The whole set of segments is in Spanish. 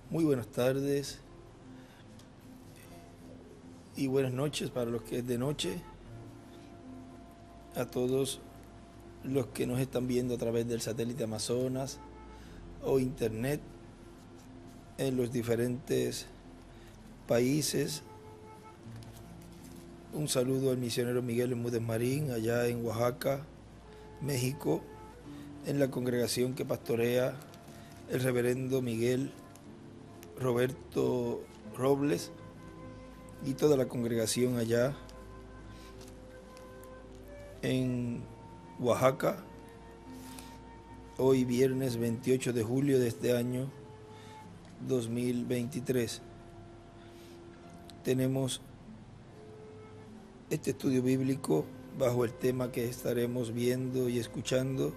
Muy buenas tardes y buenas noches para los que es de noche, a todos los que nos están viendo a través del satélite Amazonas o internet en los diferentes países. Un saludo al misionero Miguel Bermúdez Marín allá en Oaxaca, México, en la congregación que pastorea el reverendo Miguel Roberto Robles y toda la congregación allá en Oaxaca, hoy viernes 28 de julio de este año 2023. Tenemos este estudio bíblico bajo el tema que estaremos viendo y escuchando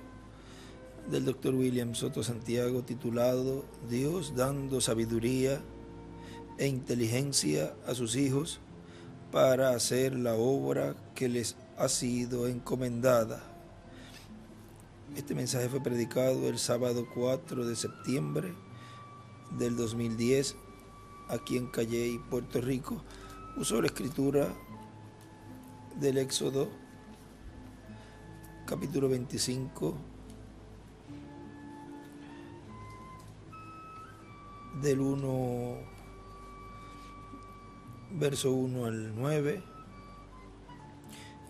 del Dr. William Soto Santiago, titulado Dios dando sabiduría e inteligencia a sus hijos para hacer la obra que les ha sido encomendada. Este mensaje fue predicado el sábado 4 de septiembre del 2010 aquí en Calley, Puerto Rico. Usó la escritura del Éxodo, capítulo 25, del 1, verso 1 al 9.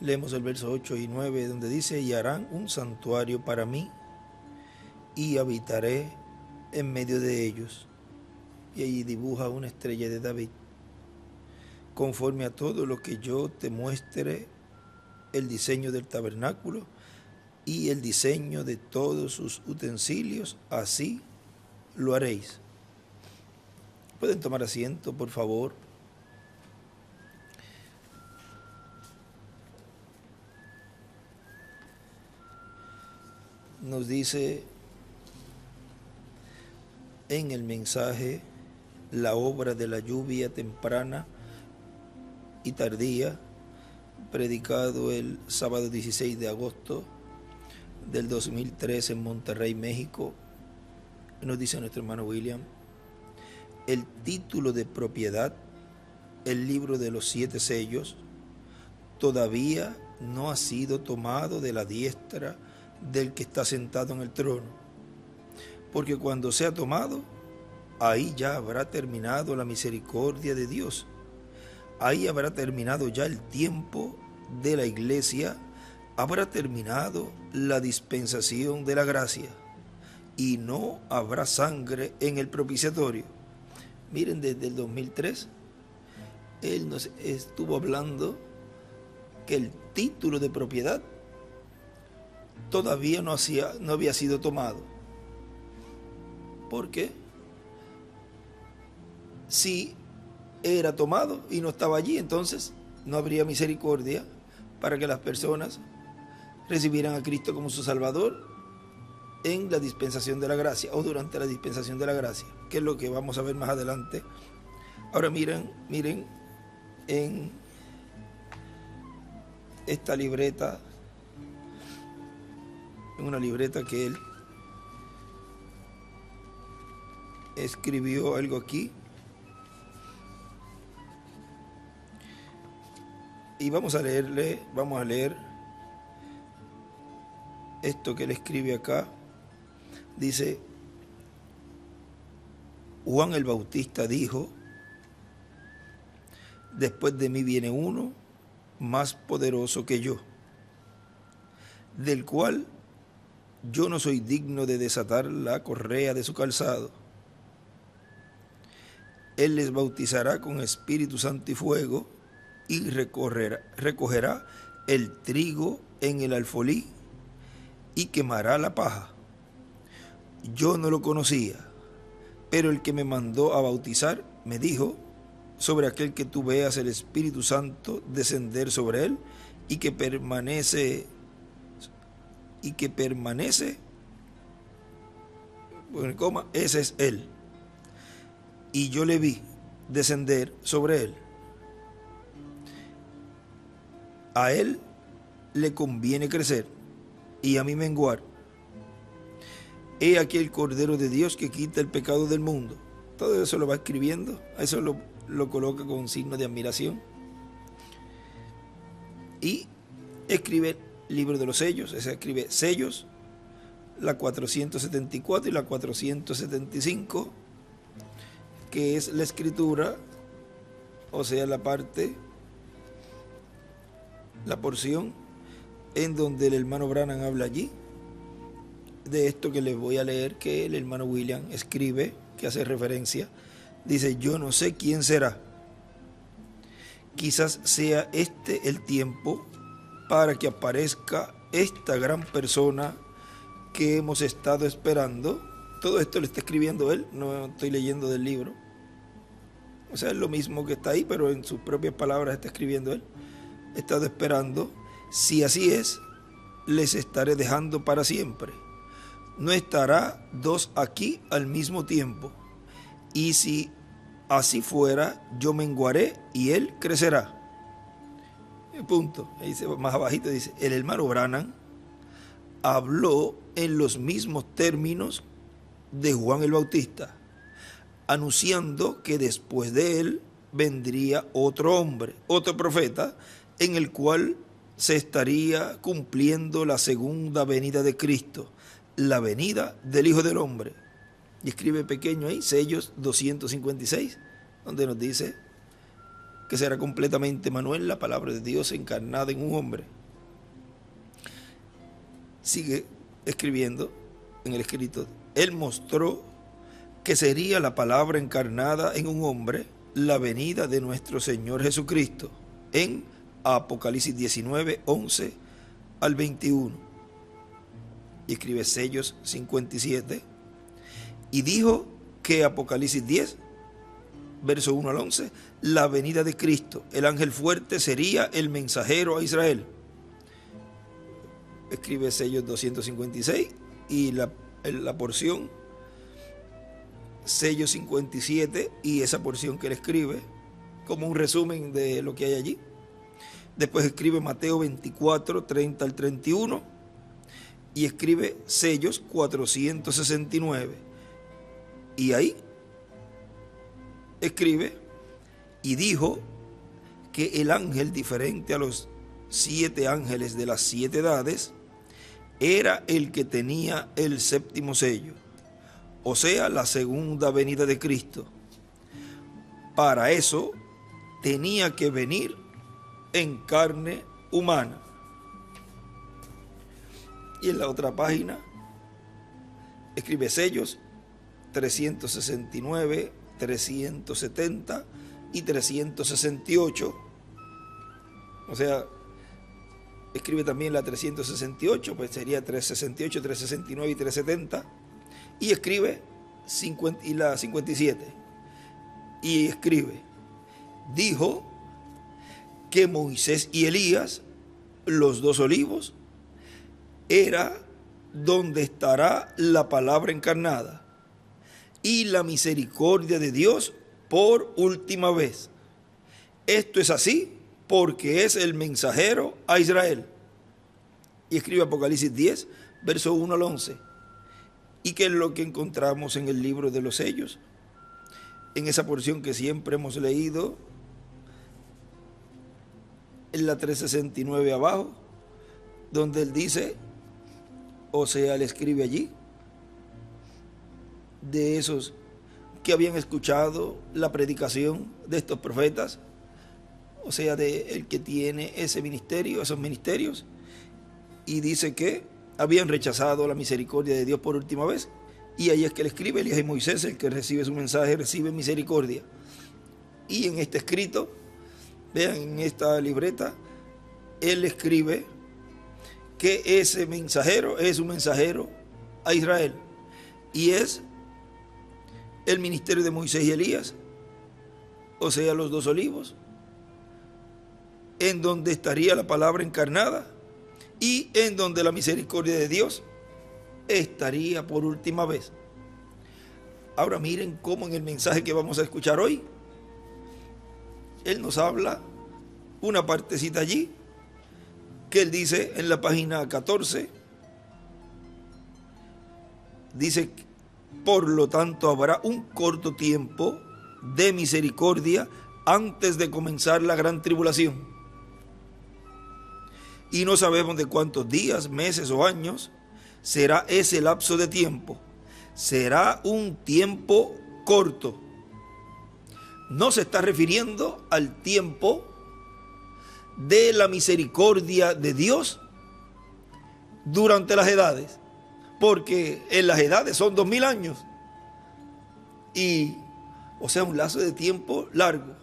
Leemos el verso 8 y 9, donde dice: y harán un santuario para mí, y habitaré en medio de ellos. Y allí dibuja una estrella de David. Conforme a todo lo que yo te muestre, el diseño del tabernáculo y el diseño de todos sus utensilios, así lo haréis. ¿Pueden tomar asiento, por favor? Nos dice en el mensaje la obra de la lluvia temprana y tardía, predicado el sábado 16 de agosto del 2003 en Monterrey, México. Nos dice nuestro hermano William: el título de propiedad, el libro de los 7 sellos, todavía no ha sido tomado de la diestra del que está sentado en el trono, porque cuando sea tomado, ahí ya habrá terminado la misericordia de Dios, ahí habrá terminado ya el tiempo de la iglesia, habrá terminado la dispensación de la gracia, y no habrá sangre en el propiciatorio. Miren, desde el 2003, él nos estuvo hablando que el título de propiedad todavía no había sido tomado. ¿Por qué? Si era tomado y no estaba allí, entonces no habría misericordia para que las personas recibieran a Cristo como su Salvador en la dispensación de la gracia o durante la dispensación de la gracia, que es lo que vamos a ver más adelante. Ahora miren en esta libreta, en una libreta que él escribió algo aquí, y vamos a leer esto que él escribe acá. Dice: Juan el Bautista dijo: después de mí viene uno más poderoso que yo, del cual yo no soy digno de desatar la correa de su calzado. Él les bautizará con Espíritu Santo y fuego, y recogerá el trigo en el alfolí y quemará la paja. Yo no lo conocía, pero el que me mandó a bautizar me dijo: sobre aquel que tú veas el Espíritu Santo descender sobre él y que permanece, ese es él. Y yo le vi descender sobre él. A él le conviene crecer y a mí menguar. He aquí el Cordero de Dios que quita el pecado del mundo. todo eso lo va escribiendo, a eso lo coloca con un signo de admiración. Y escribe el libro de los sellos, es escribe sellos, la 474 y la 475, que es la escritura, o sea, la parte, la porción en donde el hermano Branham habla allí, de esto que les voy a leer, que el hermano William escribe, que hace referencia, dice: yo no sé quién será, quizás sea este el tiempo para que aparezca esta gran persona que hemos estado esperando. Todo esto lo está escribiendo él, no estoy leyendo del libro. O sea, es lo mismo que está ahí, pero en sus propias palabras está escribiendo él. He estado esperando. Si así es, les estaré dejando para siempre. No estará dos aquí al mismo tiempo. Y si así fuera, yo menguaré y él crecerá. Punto. Ahí dice, más abajito dice: el hermano Branham habló en los mismos términos de Juan el Bautista, anunciando que después de él vendría otro hombre, otro profeta, en el cual se estaría cumpliendo la segunda venida de Cristo, la venida del Hijo del Hombre. Y escribe pequeño ahí, sellos 256, donde nos dice que será completamente Manuel, la palabra de Dios encarnada en un hombre. Sigue escribiendo en el escrito: él mostró que sería la palabra encarnada en un hombre, la venida de nuestro Señor Jesucristo, en Apocalipsis 19, 11 al 21. Y escribe sellos 57. Y dijo que Apocalipsis 10, verso 1 al 11, la venida de Cristo, el ángel fuerte, sería el mensajero a Israel. Escribe sellos 256 y la porción sello 57, y esa porción que él escribe como un resumen de lo que hay allí. Después escribe Mateo 24, 30 al 31 y escribe sellos 469. Y ahí escribe: y dijo que el ángel, diferente a los 7 ángeles de las 7 edades, era el que tenía el séptimo sello, o sea, la segunda venida de Cristo. Para eso tenía que venir en carne humana. Y en la otra página escribe sellos 369, 370 y 368. O sea, escribe también la 368, pues sería 368, 369 y 370. Y escribe la 57. Y escribe: dijo que Moisés y Elías, los dos olivos, era donde estará la palabra encarnada y la misericordia de Dios por última vez. Esto es así porque es el mensajero a Israel. Y escribe Apocalipsis 10, verso 1 al 11. ¿Y qué es lo que encontramos en el libro de los sellos? En esa porción que siempre hemos leído, en la 369 abajo, donde él dice, o sea, él escribe allí, de esos que habían escuchado la predicación de estos profetas, o sea, de el que tiene ese ministerio, esos ministerios, y dice que habían rechazado la misericordia de Dios por última vez. Y ahí es que él escribe: Elías y Moisés, el que recibe su mensaje, recibe misericordia. Y en este escrito, vean, en esta libreta, él escribe que ese mensajero es un mensajero a Israel. Y es el ministerio de Moisés y Elías, o sea, los dos olivos, en donde estaría la palabra encarnada y en donde la misericordia de Dios estaría por última vez. Ahora miren cómo en el mensaje que vamos a escuchar hoy, él nos habla una partecita allí, que él dice en la página 14, dice Por lo tanto, habrá un corto tiempo de misericordia antes de comenzar la gran tribulación. Y no sabemos de cuántos días, meses o años será ese lapso de tiempo. Será un tiempo corto. No se está refiriendo al tiempo de la misericordia de Dios durante las edades, porque en las edades son 2000 años, o sea, un lazo de tiempo largo.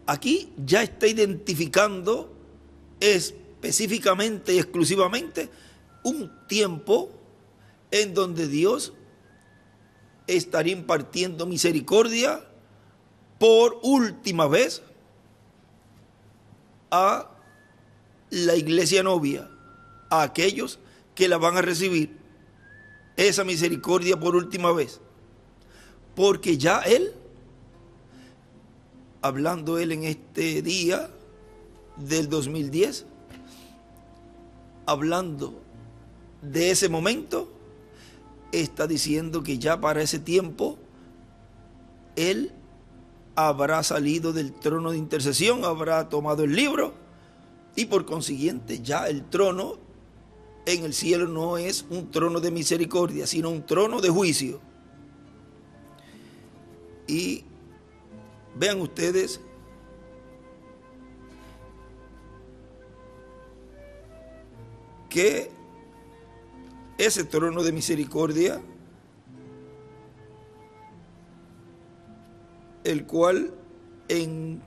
Aquí ya está identificando específicamente y exclusivamente un tiempo en donde Dios estaría impartiendo misericordia por última vez a la iglesia novia, a aquellos que la van a recibir esa misericordia por última vez. Porque ya Él, hablando Él en este día del 2010, hablando de ese momento, está diciendo que ya para ese tiempo Él habrá salido del trono de intercesión, habrá tomado el libro, y por consiguiente ya el trono en el cielo no es un trono de misericordia, sino un trono de juicio. Y vean ustedes que ese trono de misericordia, el cual en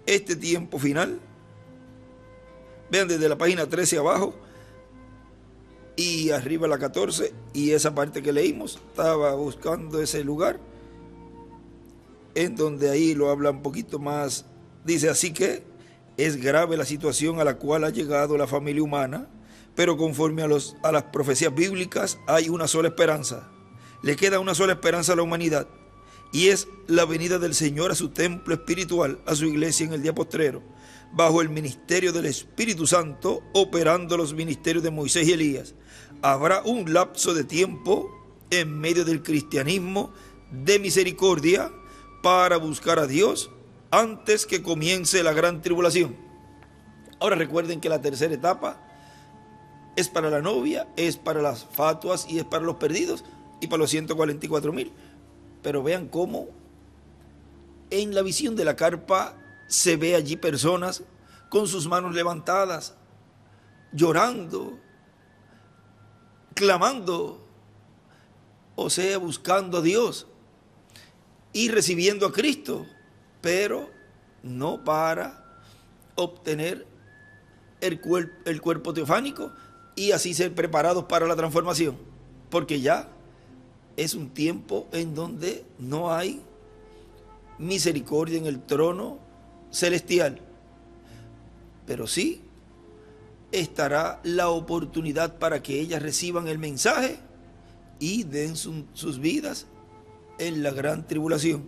este tiempo final, vean desde la página 13 abajo y arriba la 14, y esa parte que leímos, estaba buscando ese lugar en donde ahí lo habla un poquito más. Dice: así que es grave la situación a la cual ha llegado la familia humana, pero conforme a las profecías bíblicas hay una sola esperanza. Le queda una sola esperanza a la humanidad, y es la venida del Señor a su templo espiritual, a su iglesia en el día postrero, bajo el ministerio del Espíritu Santo, operando los ministerios de Moisés y Elías. Habrá un lapso de tiempo en medio del cristianismo de misericordia para buscar a Dios antes que comience la gran tribulación. Ahora recuerden que la tercera etapa es para la novia, es para las fatuas y es para los perdidos y para los 144,000. Pero vean cómo en la visión de la carpa se ve allí personas con sus manos levantadas, llorando, clamando, o sea, buscando a Dios y recibiendo a Cristo, pero no para obtener el cuerpo teofánico y así ser preparados para la transformación, porque ya es un tiempo en donde no hay misericordia en el trono celestial, pero sí estará la oportunidad para que ellas reciban el mensaje y den sus vidas en la gran tribulación.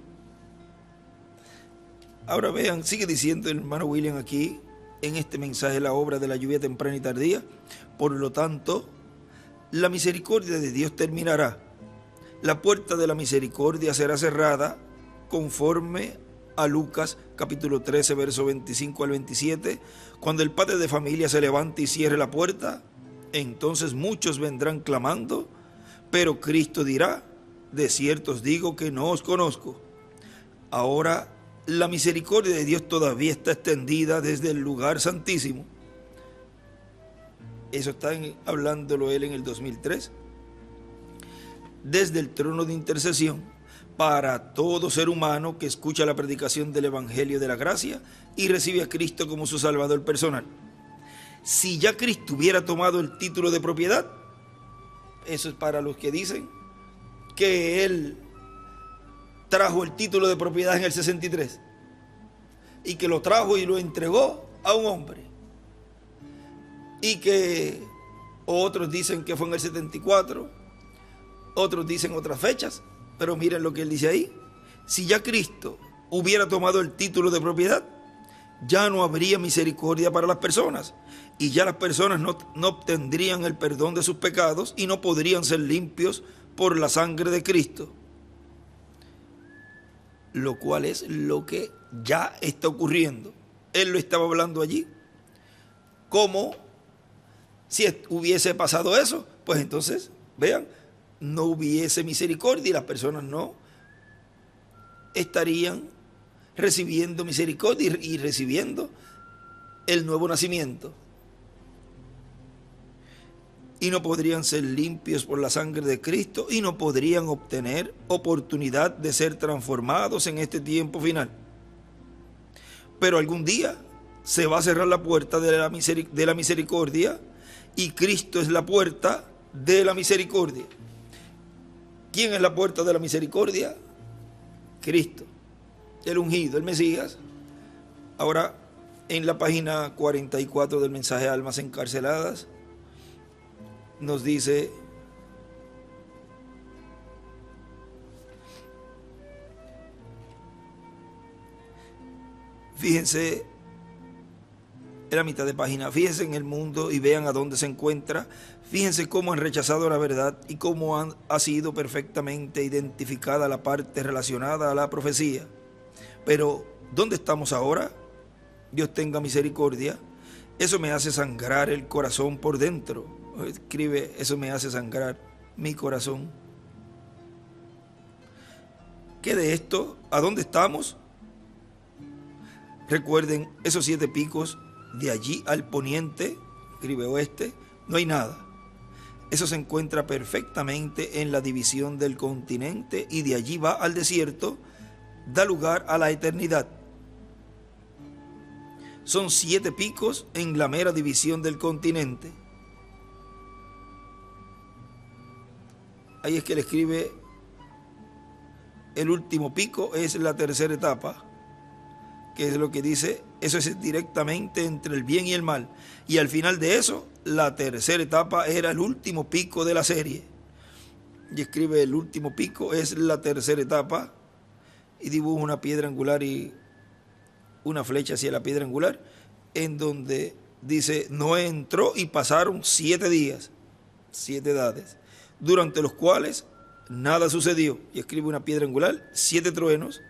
Ahora vean, sigue diciendo el hermano William aquí en este mensaje, la obra de la lluvia temprana y tardía. Por lo tanto, la misericordia de Dios terminará. La puerta de la misericordia será cerrada conforme a Lucas capítulo 13, verso 25 al 27. Cuando el padre de familia se levante y cierre la puerta, entonces muchos vendrán clamando, pero Cristo dirá: de cierto os digo que no os conozco. Ahora la misericordia de Dios todavía está extendida desde el lugar santísimo. Eso está hablándolo él en el 2003. Desde el trono de intercesión para todo ser humano que escucha la predicación del Evangelio de la gracia y recibe a Cristo como su Salvador personal. Si ya Cristo hubiera tomado el título de propiedad, eso es para los que dicen que Él trajo el título de propiedad en el 63 y que lo trajo y lo entregó a un hombre, y que otros dicen que fue en el 74, otros dicen otras fechas, pero miren lo que él dice ahí: si ya Cristo hubiera tomado el título de propiedad, ya no habría misericordia para las personas, y ya las personas no obtendrían el perdón de sus pecados y no podrían ser limpios por la sangre de Cristo, lo cual es lo que ya está ocurriendo. Él lo estaba hablando allí, como si hubiese pasado eso, pues entonces, vean, no hubiese misericordia y las personas no estarían recibiendo misericordia y recibiendo el nuevo nacimiento. Y no podrían ser limpios por la sangre de Cristo y no podrían obtener oportunidad de ser transformados en este tiempo final. Pero algún día se va a cerrar la puerta de la misericordia y Cristo es la puerta de la misericordia. ¿Quién es la puerta de la misericordia? Cristo, el ungido, el Mesías. Ahora, en la página 44 del mensaje Almas Encarceladas, nos dice: fíjense en la mitad de página, fíjense en el mundo y vean a dónde se encuentra, fíjense cómo han rechazado la verdad y cómo ha sido perfectamente identificada la parte relacionada a la profecía. Pero, ¿dónde estamos ahora? Dios tenga misericordia. Eso me hace sangrar el corazón por dentro. Escribe: eso me hace sangrar mi corazón. ¿Qué de esto? ¿A dónde estamos? Recuerden, esos 7 picos, de allí al poniente, escribe oeste, no hay nada. Eso se encuentra perfectamente en la división del continente y de allí va al desierto, da lugar a la eternidad. Son 7 picos en la mera división del continente. Ahí es que le escribe: el último pico es la tercera etapa, que es lo que dice, eso es directamente entre el bien y el mal. Y al final de eso, la tercera etapa era el último pico de la serie. Y escribe: el último pico es la tercera etapa, y dibuja una piedra angular y una flecha hacia la piedra angular, en donde dice: Noé entró y pasaron 7 días, 7 edades, durante los cuales nada sucedió. Y escribe una piedra angular, 7 truenos,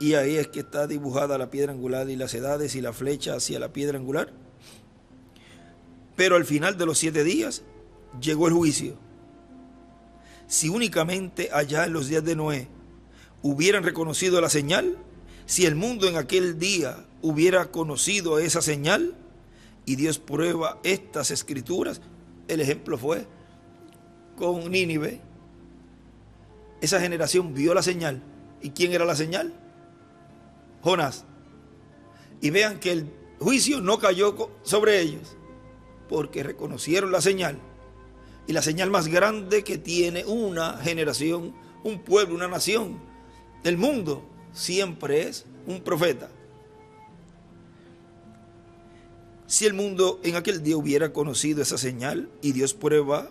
y ahí es que está dibujada la piedra angular y las edades y la flecha hacia la piedra angular. Pero al final de los 7 días llegó el juicio. Si únicamente allá en los días de Noé hubieran reconocido la señal, si el mundo en aquel día hubiera conocido esa señal, y Dios prueba estas escrituras, el ejemplo fue con Nínive. Esa generación vio la señal. ¿Y quién era la señal? Jonás. Y vean que el juicio no cayó sobre ellos, porque reconocieron la señal. Y la señal más grande que tiene una generación, un pueblo, una nación, el mundo, siempre es un profeta. Si el mundo en aquel día hubiera conocido esa señal, y Dios prueba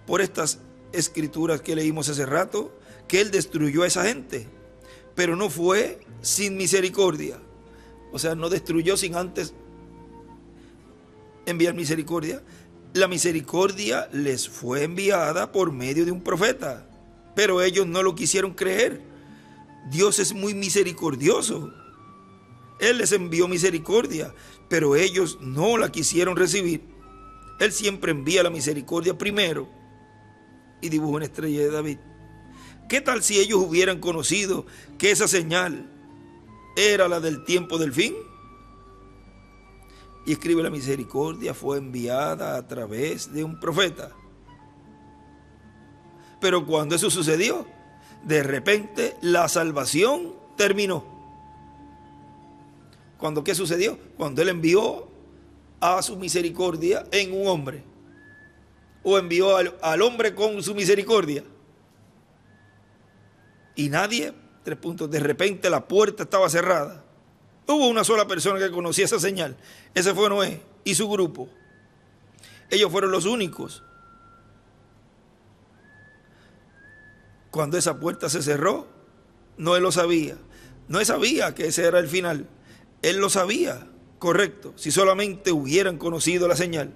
por estas escrituras que leímos hace rato, que Él destruyó a esa gente, pero no fue sin misericordia. O sea, no destruyó sin antes enviar misericordia. La misericordia les fue enviada por medio de un profeta, pero ellos no lo quisieron creer. Dios es muy misericordioso. Él les envió misericordia, pero ellos no la quisieron recibir. Él siempre envía la misericordia primero. Y dibuja una estrella de David. ¿Qué tal si ellos hubieran conocido que esa señal era la del tiempo del fin? Y escribe: la misericordia fue enviada a través de un profeta. Pero cuando eso sucedió, de repente la salvación terminó. ¿Cuándo qué sucedió? Cuando Él envió a su misericordia en un hombre. O envió al hombre con su misericordia. Y nadie, 3 puntos, de repente la puerta estaba cerrada. Hubo una sola persona que conocía esa señal. Ese fue Noé y su grupo. Ellos fueron los únicos. Cuando esa puerta se cerró, Noé lo sabía. Noé sabía que ese era el final. Él lo sabía, correcto, si solamente hubieran conocido la señal.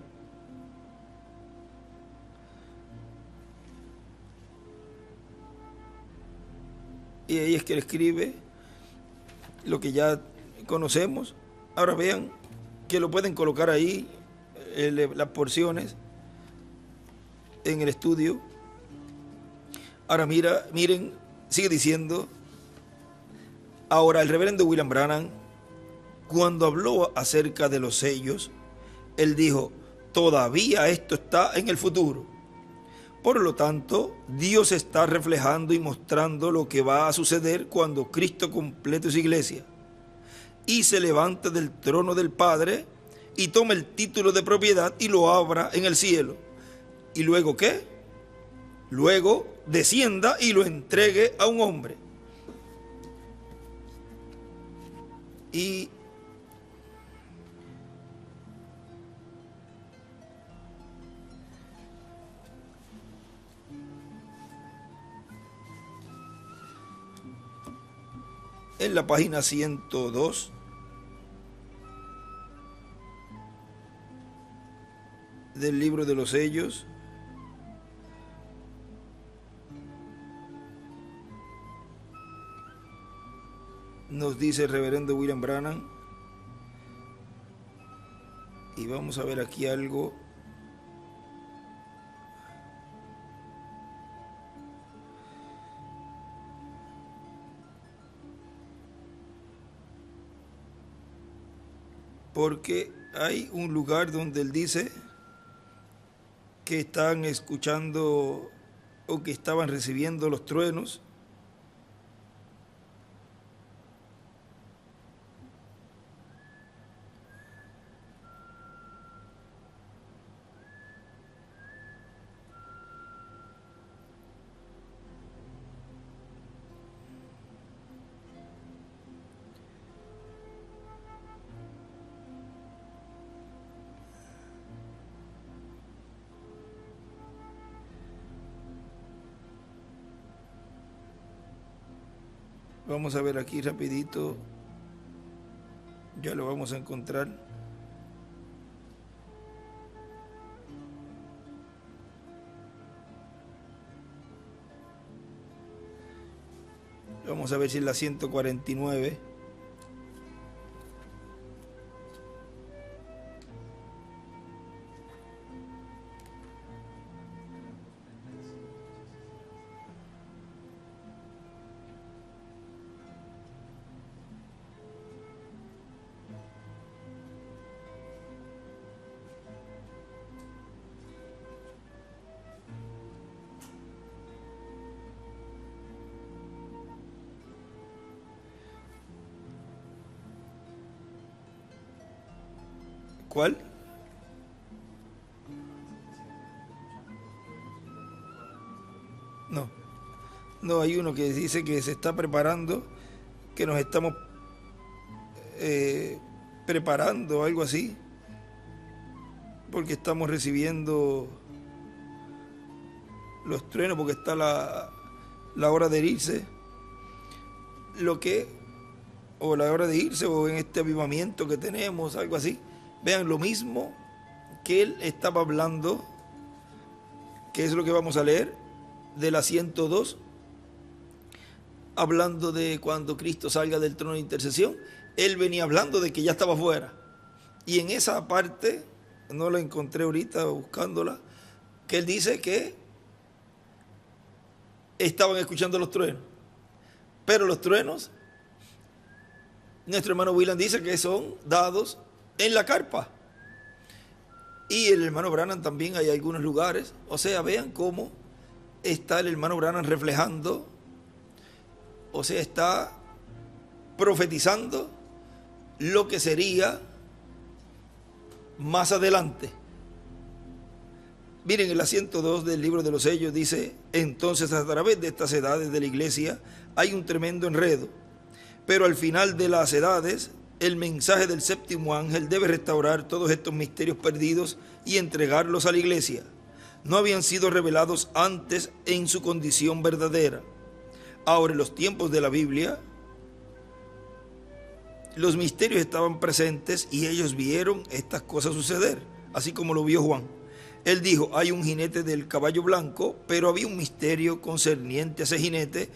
Y ahí es que él escribe lo que ya conocemos. Ahora vean que lo pueden colocar ahí, las porciones, en el estudio. Ahora miren, sigue diciendo. Ahora el reverendo William Branham, cuando habló acerca de los sellos, él dijo, todavía esto está en el futuro. Por lo tanto, Dios está reflejando y mostrando lo que va a suceder cuando Cristo complete su iglesia y se levante del trono del Padre y tome el título de propiedad y lo abra en el cielo. ¿Y luego qué? Luego descienda y lo entregue a un hombre. Y en la página 102 del libro de los sellos, nos dice el reverendo William Branham, y vamos a ver aquí algo. Porque hay un lugar donde él dice que están escuchando o que estaban recibiendo los truenos. Vamos a ver aquí rapidito, ya lo vamos a encontrar. Vamos a ver si es la 149. ¿Cuál? No, hay uno que dice que se está preparando, que nos estamos preparando, algo así, porque estamos recibiendo los truenos, porque está la hora de irse, o la hora de irse, o en este avivamiento que tenemos, algo así. Vean, lo mismo que él estaba hablando, que es lo que vamos a leer, de la 102, hablando de cuando Cristo salga del trono de intercesión. Él venía hablando de que ya estaba fuera. Y en esa parte, no la encontré ahorita buscándola, que él dice que estaban escuchando los truenos. Pero los truenos, nuestro hermano William dice que son dados en la carpa. Y el hermano Branham también, hay algunos lugares. O sea, vean cómo está el hermano Branham reflejando, o sea, está profetizando lo que sería más adelante. Miren, en la 102 del libro de los sellos dice: entonces a través de estas edades de la iglesia hay un tremendo enredo, pero al final de las edades el mensaje del séptimo ángel debe restaurar todos estos misterios perdidos y entregarlos a la iglesia. No habían sido revelados antes en su condición verdadera. Ahora, en los tiempos de la Biblia, los misterios estaban presentes y ellos vieron estas cosas suceder, así como lo vio Juan. Él dijo: hay un jinete del caballo blanco, pero había un misterio concerniente a ese jinete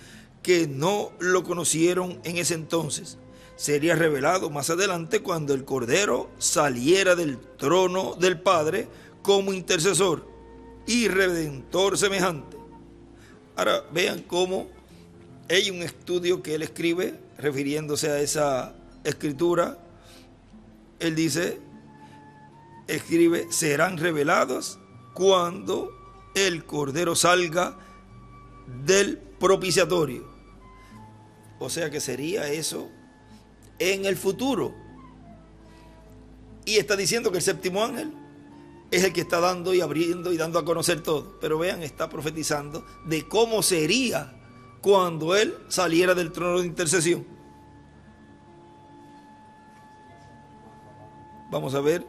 que no lo conocieron en ese entonces. Sería revelado más adelante cuando el Cordero saliera del trono del Padre como intercesor y redentor semejante. Ahora vean cómo hay un estudio que él escribe refiriéndose a esa escritura. Él dice, escribe, serán revelados cuando el Cordero salga del propiciatorio. O sea que sería eso en el futuro. Y está diciendo que el séptimo ángel es el que está dando y abriendo y dando a conocer todo. Pero vean, está profetizando de cómo sería cuando él saliera del trono de intercesión. Vamos a ver.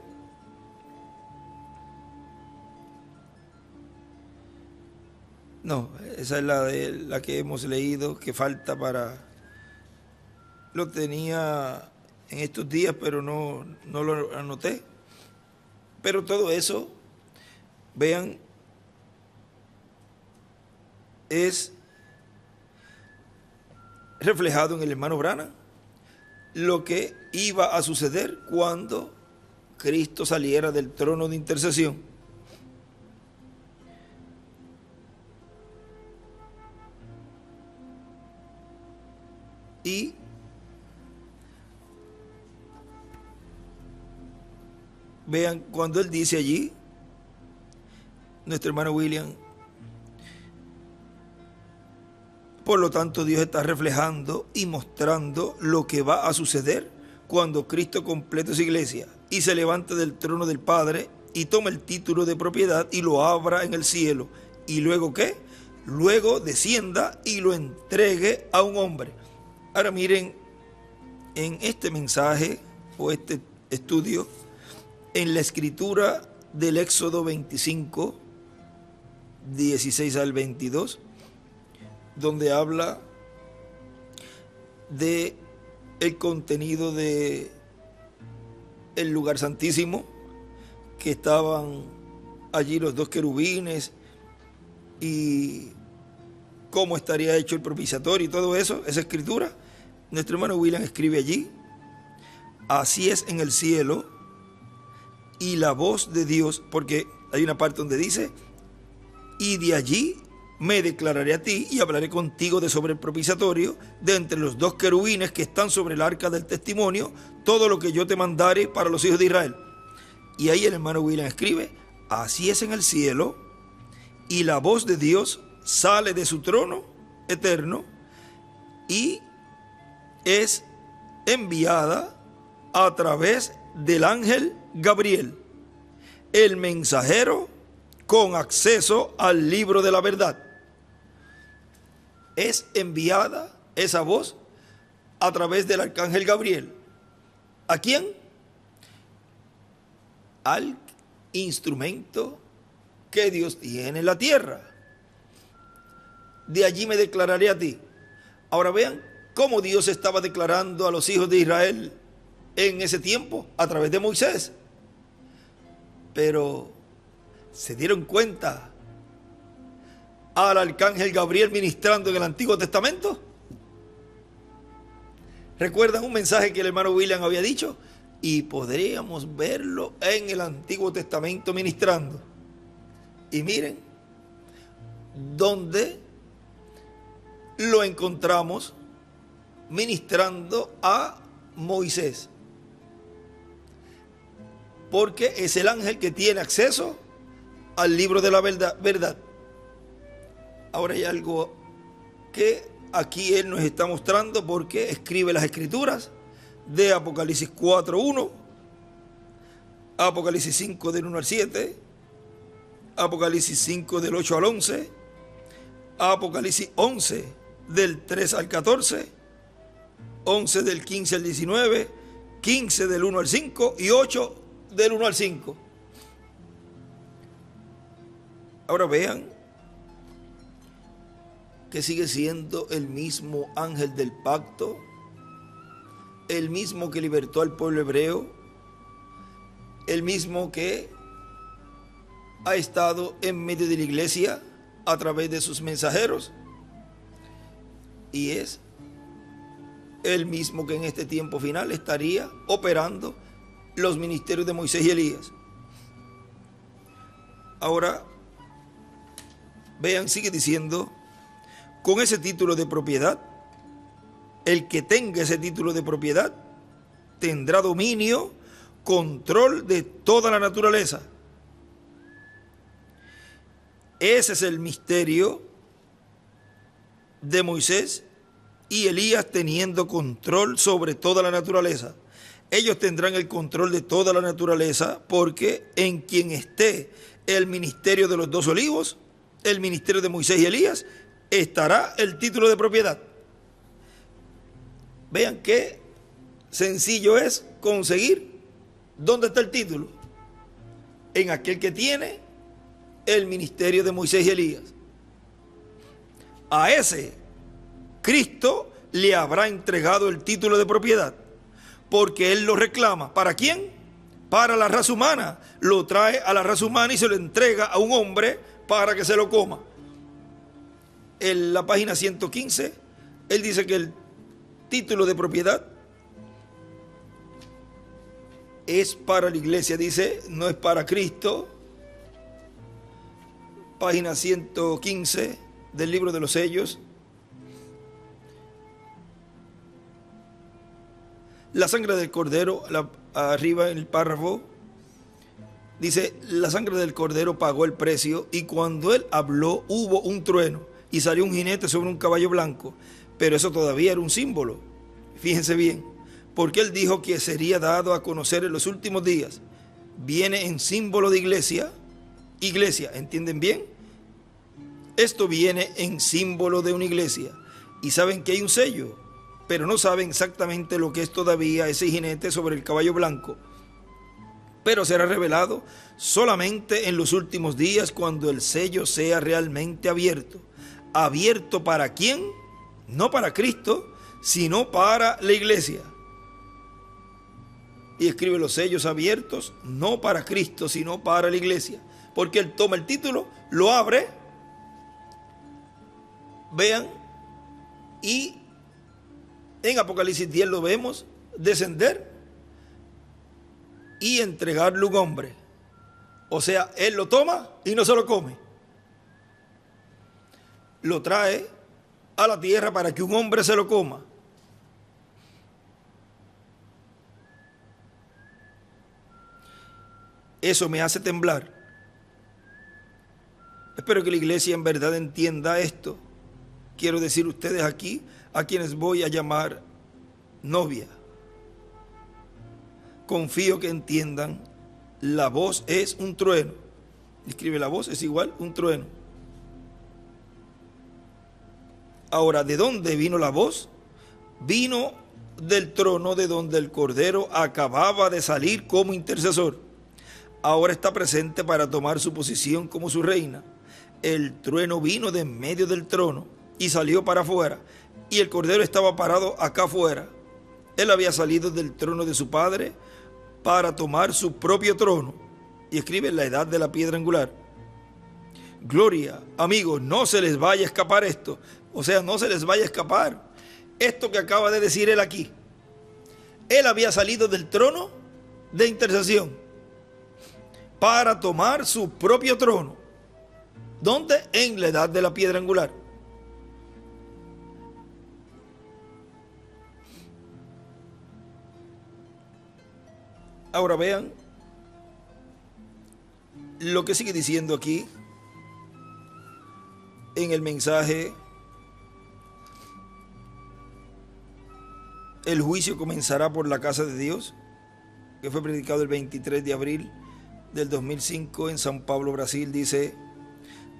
No, esa es la que hemos leído, que falta para... Lo tenía en estos días, pero no lo anoté. Pero todo eso, vean, es reflejado en el hermano Branham, lo que iba a suceder cuando Cristo saliera del trono de intercesión. Y vean, cuando él dice allí, nuestro hermano William, por lo tanto Dios está reflejando y mostrando lo que va a suceder cuando Cristo complete su iglesia y se levante del trono del Padre y tome el título de propiedad y lo abra en el cielo. ¿Y luego qué? Luego descienda y lo entregue a un hombre. Ahora miren, en este mensaje o este estudio, en la escritura del Éxodo 25, 16 al 22, donde habla de el contenido de el lugar santísimo, que estaban allí los dos querubines y cómo estaría hecho el propiciatorio y todo eso, esa escritura, nuestro hermano William escribe allí, así es en el cielo, y la voz de Dios, porque hay una parte donde dice, y de allí me declararé a ti y hablaré contigo de sobre el propiciatorio, de entre los dos querubines que están sobre el arca del testimonio, todo lo que yo te mandare para los hijos de Israel. Y ahí el hermano William escribe, así es en el cielo, y la voz de Dios sale de su trono eterno y es enviada a través del ángel Gabriel, el mensajero con acceso al libro de la verdad. Es enviada esa voz a través del arcángel Gabriel. ¿A quién? Al instrumento que Dios tiene en la tierra. De allí me declararé a ti. Ahora vean cómo Dios estaba declarando a los hijos de Israel en ese tiempo a través de Moisés. Pero se dieron cuenta al arcángel Gabriel ministrando en el Antiguo Testamento. ¿Recuerdan un mensaje que el hermano William había dicho? Y podríamos verlo en el Antiguo Testamento ministrando. Y miren, ¿dónde lo encontramos ministrando a Moisés? Porque es el ángel que tiene acceso al libro de la verdad. Ahora hay algo que aquí él nos está mostrando, porque escribe las escrituras de Apocalipsis 4:1, Apocalipsis 5 del 1 al 7, Apocalipsis 5 del 8 al 11, Apocalipsis 11 del 3 al 14, 11 del 15 al 19, 15 del 1 al 5 y 8 del 1 al 5. Ahora vean que sigue siendo el mismo ángel del pacto, el mismo que libertó al pueblo hebreo, el mismo que ha estado en medio de la iglesia a través de sus mensajeros. y es el mismo que en este tiempo final estaría operando los ministerios de Moisés y Elías. Ahora, vean, sigue diciendo, con ese título de propiedad, el que tenga ese título de propiedad tendrá dominio, control de toda la naturaleza. Ese es el misterio de Moisés y Elías teniendo control sobre toda la naturaleza. Ellos tendrán el control de toda la naturaleza porque en quien esté el ministerio de los dos olivos, el ministerio de Moisés y Elías, estará el título de propiedad. Vean qué sencillo es conseguir dónde está el título. En aquel que tiene el ministerio de Moisés y Elías. A ese Cristo le habrá entregado el título de propiedad, porque Él lo reclama. ¿Para quién? Para la raza humana. Lo trae a la raza humana y se lo entrega a un hombre para que se lo coma. En la página 115, él dice que el título de propiedad es para la iglesia, dice, no es para Cristo. Página 115 del libro de los sellos. La sangre del cordero, arriba en el párrafo, dice, la sangre del cordero pagó el precio, y cuando él habló hubo un trueno, y salió un jinete sobre un caballo blanco, pero eso todavía era un símbolo. Fíjense bien, porque él dijo que sería dado a conocer en los últimos días. Viene en símbolo de iglesia, ¿entienden bien? Esto viene en símbolo de una iglesia, y saben que hay un sello, pero no saben exactamente lo que es todavía ese jinete sobre el caballo blanco. Pero será revelado solamente en los últimos días, cuando el sello sea realmente abierto. ¿Abierto para quién? No para Cristo, sino para la iglesia. Y escribe los sellos abiertos, no para Cristo, sino para la iglesia. Porque él toma el título, lo abre, vean, y en Apocalipsis 10 lo vemos descender y entregarle a un hombre. O sea, él lo toma y no se lo come. Lo trae a la tierra para que un hombre se lo coma. Eso me hace temblar. Espero que la iglesia en verdad entienda esto. Quiero decir ustedes aquí, a quienes voy a llamar novia. Confío que entiendan, la voz es un trueno. Escribe, la voz es igual un trueno. Ahora, ¿de dónde vino la voz? Vino del trono de donde el Cordero acababa de salir como intercesor. Ahora está presente para tomar su posición como su reina. El trueno vino de en medio del trono y salió para afuera, y el Cordero estaba parado acá afuera. Él había salido del trono de su padre para tomar su propio trono. Y escribe la edad de la piedra angular. Gloria, amigos, no se les vaya a escapar esto. O sea, no se les vaya a escapar esto que acaba de decir él aquí. Él había salido del trono de intercesión para tomar su propio trono. ¿Dónde? En la edad de la piedra angular. Ahora vean lo que sigue diciendo aquí en el mensaje. El juicio comenzará por la casa de Dios, que fue predicado el 23 de abril del 2005 en São Paulo, Brasil. Dice,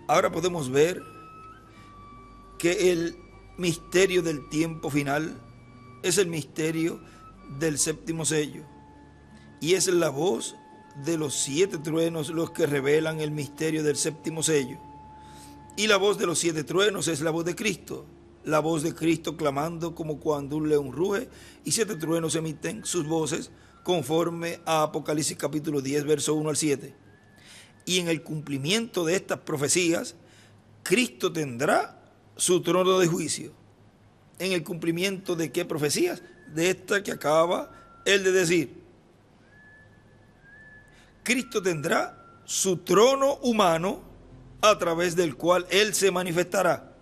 ahora podemos ver que el misterio del tiempo final es el misterio del séptimo sello, y es la voz de los 7 truenos los que revelan el misterio del séptimo sello. Y la voz de los 7 truenos es la voz de Cristo. La voz de Cristo clamando como cuando un león ruge, y 7 truenos emiten sus voces conforme a Apocalipsis capítulo 10, verso 1 al 7. Y en el cumplimiento de estas profecías, Cristo tendrá su trono de juicio. ¿En el cumplimiento de qué profecías? De esta que acaba él de decir. Cristo tendrá su trono humano a través del cual él se manifestará,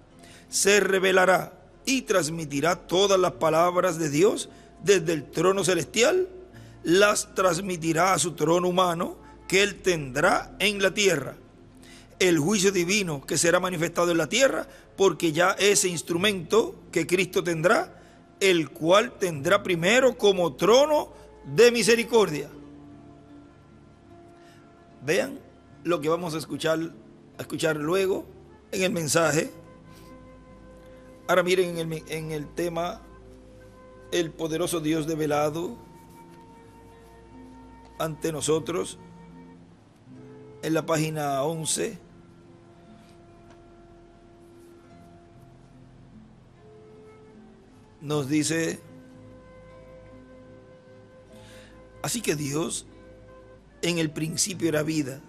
se revelará y transmitirá todas las palabras de Dios desde el trono celestial, las transmitirá a su trono humano que él tendrá en la tierra. El juicio divino que será manifestado en la tierra, porque ya ese instrumento que Cristo tendrá, el cual tendrá primero como trono de misericordia. Vean lo que vamos a escuchar luego en el mensaje. Ahora miren en el tema, el poderoso Dios develado ante nosotros, en la página 11. Nos dice: así que Dios en el principio era vida,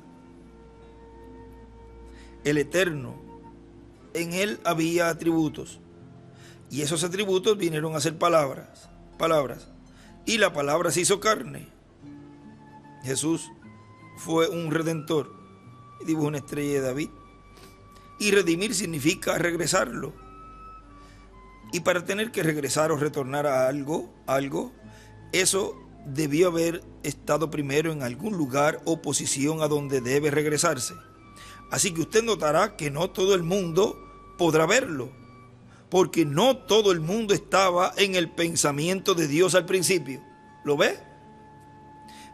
el eterno, en él había atributos, y esos atributos vinieron a ser palabras, y la palabra se hizo carne. Jesús fue un redentor, dibuja una estrella de David, y redimir significa regresarlo. Y para tener que regresar o retornar a algo, eso debió haber estado primero en algún lugar o posición a donde debe regresarse. Así que usted notará que no todo el mundo podrá verlo, porque no todo el mundo estaba en el pensamiento de Dios al principio. ¿Lo ve?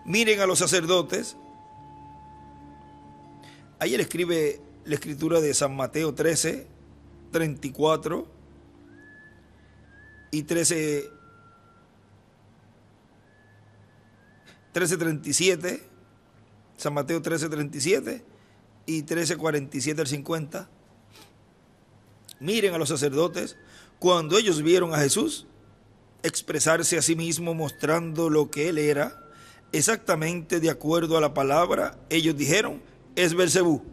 Miren a los sacerdotes. Ahí él escribe la escritura de San Mateo 13, 34 y 13:37, San Mateo 13:37 y 13:47 al 50. Miren a los sacerdotes cuando ellos vieron a Jesús expresarse a sí mismo mostrando lo que él era, exactamente de acuerdo a la palabra, ellos dijeron: es Beelzebú.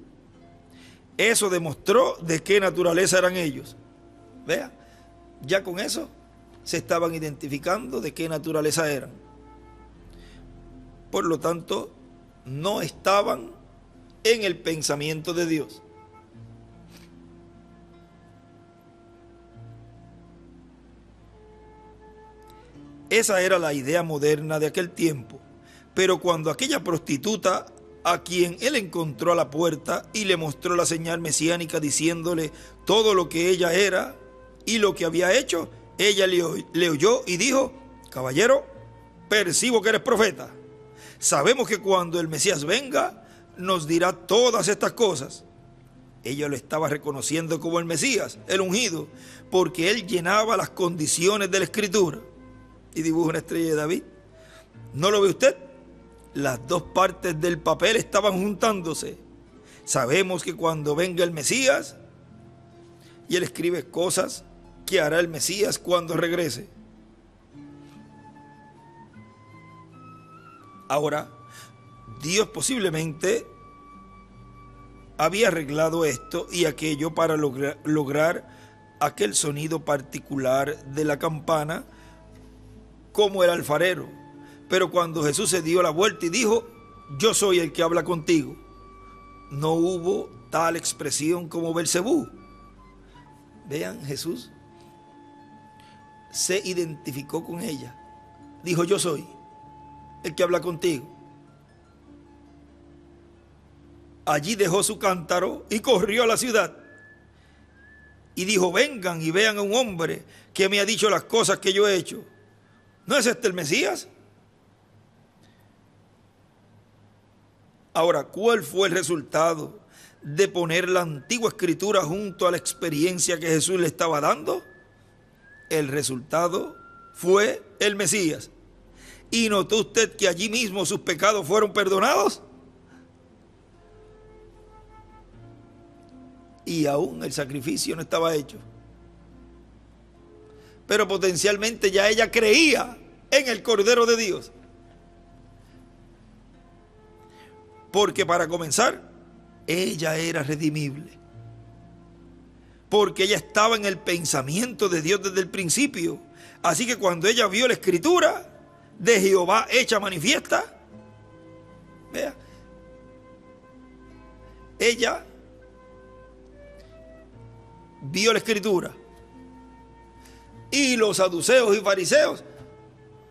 Eso demostró de qué naturaleza eran ellos. Vea, ya con eso se estaban identificando de qué naturaleza eran. Por lo tanto, no estaban en el pensamiento de Dios. Esa era la idea moderna de aquel tiempo. Pero cuando aquella prostituta, a quien él encontró a la puerta y le mostró la señal mesiánica diciéndole todo lo que ella era y lo que había hecho, ella le oyó y dijo: caballero, percibo que eres profeta. Sabemos que cuando el Mesías venga, nos dirá todas estas cosas. Ella lo estaba reconociendo como el Mesías, el ungido, porque él llenaba las condiciones de la Escritura. Y dibuja una estrella de David. ¿No lo ve usted? Las dos partes del papel estaban juntándose. Sabemos que cuando venga el Mesías, y él escribe cosas que hará el Mesías cuando regrese. Ahora, Dios posiblemente había arreglado esto y aquello para lograr aquel sonido particular de la campana, como el alfarero. Pero cuando Jesús se dio la vuelta y dijo: yo soy el que habla contigo, no hubo tal expresión como Beelzebú. Vean, Jesús se identificó con ella. Dijo: yo soy el que habla contigo. Allí dejó su cántaro y corrió a la ciudad. Y dijo: vengan y vean a un hombre que me ha dicho las cosas que yo he hecho. ¿No es este el Mesías? Ahora, ¿cuál fue el resultado de poner la antigua escritura junto a la experiencia que Jesús le estaba dando? El resultado fue el Mesías. ¿Y notó usted que allí mismo sus pecados fueron perdonados? Y aún el sacrificio no estaba hecho. Pero potencialmente ya ella creía en el Cordero de Dios. Porque para comenzar, ella era redimible. porque ella estaba en el pensamiento de Dios desde el principio. Así que cuando ella vio la escritura de Jehová hecha manifiesta, vea, ella vio la escritura. Y los saduceos y fariseos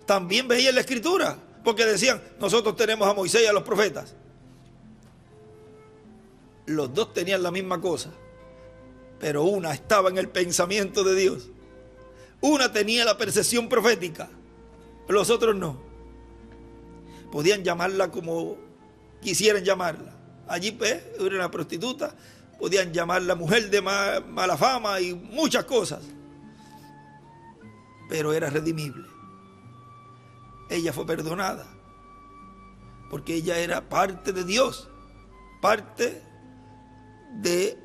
también veían la escritura, porque decían, nosotros tenemos a Moisés y a los profetas. Los dos tenían la misma cosa, pero una estaba en el pensamiento de Dios. Una tenía la percepción profética, los otros no. Podían llamarla como quisieran llamarla. Allí pues era una prostituta, podían llamarla mujer de mala fama y muchas cosas, pero era redimible. Ella fue perdonada porque ella era parte de Dios, parte de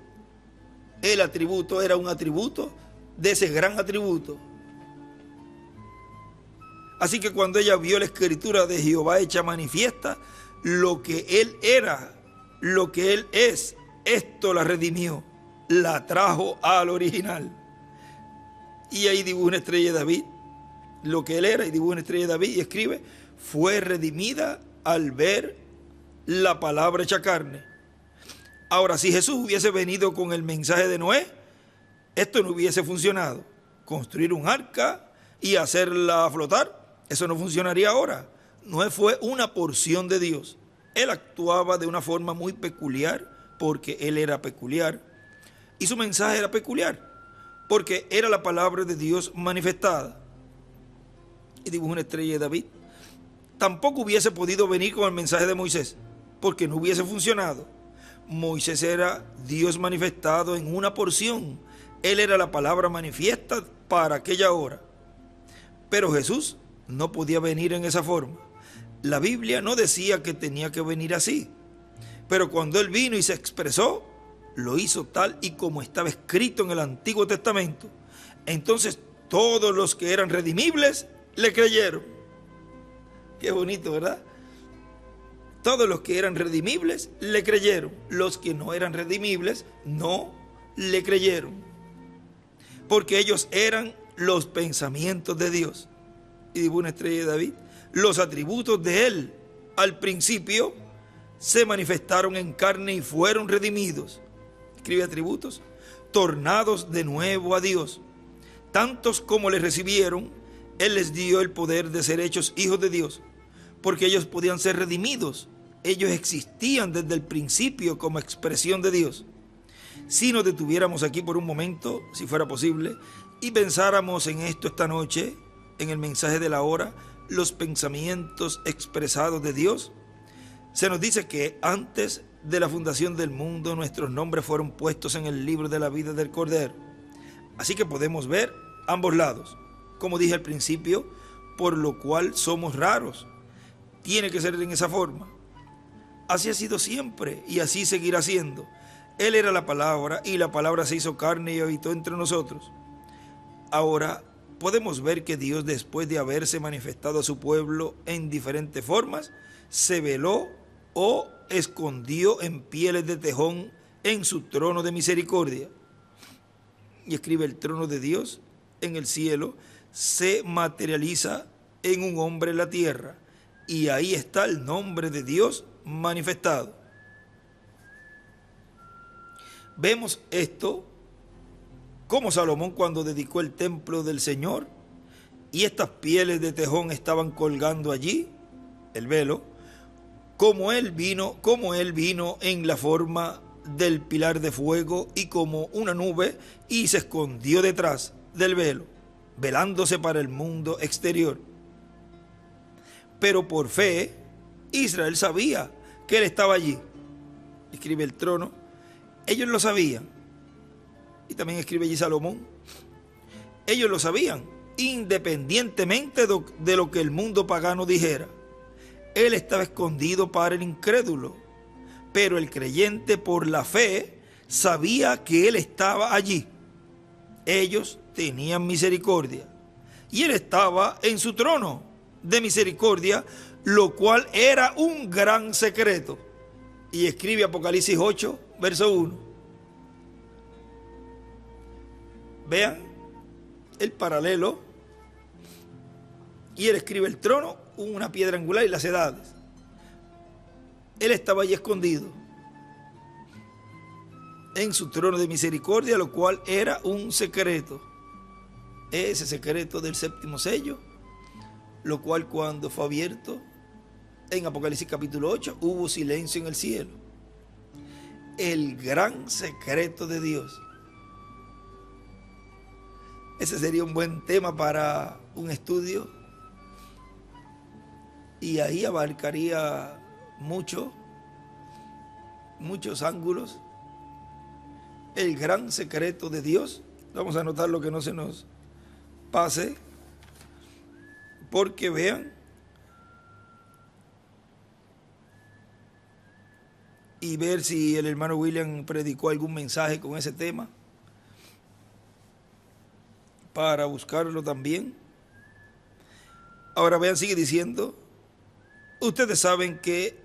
el atributo, era un atributo de ese gran atributo. Así que cuando ella vio la escritura de Jehová hecha manifiesta, lo que él era, lo que él es, esto la redimió, la trajo al original. Y ahí dibuja una estrella de David, lo que él era, y dibuja una estrella de David y escribe, fue redimida al ver la palabra hecha carne. Ahora, si Jesús hubiese venido con el mensaje de Noé, esto no hubiese funcionado. Construir un arca y hacerla flotar, eso no funcionaría ahora. Noé fue una porción de Dios. Él actuaba de una forma muy peculiar porque él era peculiar. Y su mensaje era peculiar porque era la palabra de Dios manifestada. Y dibujó una estrella de David. Tampoco hubiese podido venir con el mensaje de Moisés porque no hubiese funcionado. Moisés era Dios manifestado en una porción. Él era la palabra manifiesta para aquella hora. Pero Jesús no podía venir en esa forma. La Biblia no decía que tenía que venir así. Pero cuando Él vino y se expresó, lo hizo tal y como estaba escrito en el Antiguo Testamento. Entonces todos los que eran redimibles le creyeron. Qué bonito, ¿verdad? Todos los que eran redimibles le creyeron. Los que no eran redimibles no le creyeron. Porque ellos eran los pensamientos de Dios. Y dijo una estrella de David, los atributos de Él al principio se manifestaron en carne y fueron redimidos. Escribe atributos, tornados de nuevo a Dios. Tantos como le recibieron, Él les dio el poder de ser hechos hijos de Dios, porque ellos podían ser redimidos. Ellos existían desde el principio como expresión de Dios. Si nos detuviéramos aquí por un momento, si fuera posible, y pensáramos en esto esta noche, en el mensaje de la hora, los pensamientos expresados de Dios, se nos dice que antes de la fundación del mundo nuestros nombres fueron puestos en el libro de la vida del Cordero. Así que podemos ver ambos lados. Como dije al principio, por lo cual somos raros. Tiene que ser en esa forma. Así ha sido siempre y así seguirá siendo. Él era la palabra y la palabra se hizo carne y habitó entre nosotros. Ahora podemos ver que Dios, después de haberse manifestado a su pueblo en diferentes formas, se veló o escondió en pieles de tejón en su trono de misericordia. Y escribe, el trono de Dios en el cielo se materializa en un hombre en la tierra, y ahí está el nombre de Dios manifestado. Vemos esto como Salomón cuando dedicó el templo del Señor y estas pieles de tejón estaban colgando allí, el velo, como él vino en la forma del pilar de fuego y como una nube, y se escondió detrás del velo, velándose para el mundo exterior. Pero por fe, Israel sabía que él estaba allí. Escribe el trono. Ellos lo sabían. Y también escribe allí Salomón. Ellos lo sabían, independientemente de lo que el mundo pagano dijera. Él estaba escondido para el incrédulo, pero el creyente por la fe sabía que él estaba allí. Ellos tenían misericordia y él estaba en su trono de misericordia, lo cual era un gran secreto. Y escribe Apocalipsis 8, verso 1. Vean el paralelo. Y él escribe: el trono, una piedra angular y las edades. Él estaba allí escondido en su trono de misericordia, lo cual era un secreto. Ese secreto del séptimo sello, lo cual cuando fue abierto en Apocalipsis capítulo 8, hubo silencio en el cielo. El gran secreto de Dios. Ese sería un buen tema para un estudio, y ahí abarcaría muchos ángulos. El gran secreto de Dios. Vamos a anotar lo que no se nos pase, porque vean, y ver si el hermano William predicó algún mensaje con ese tema, para buscarlo también. Ahora vean, sigue diciendo: ustedes saben que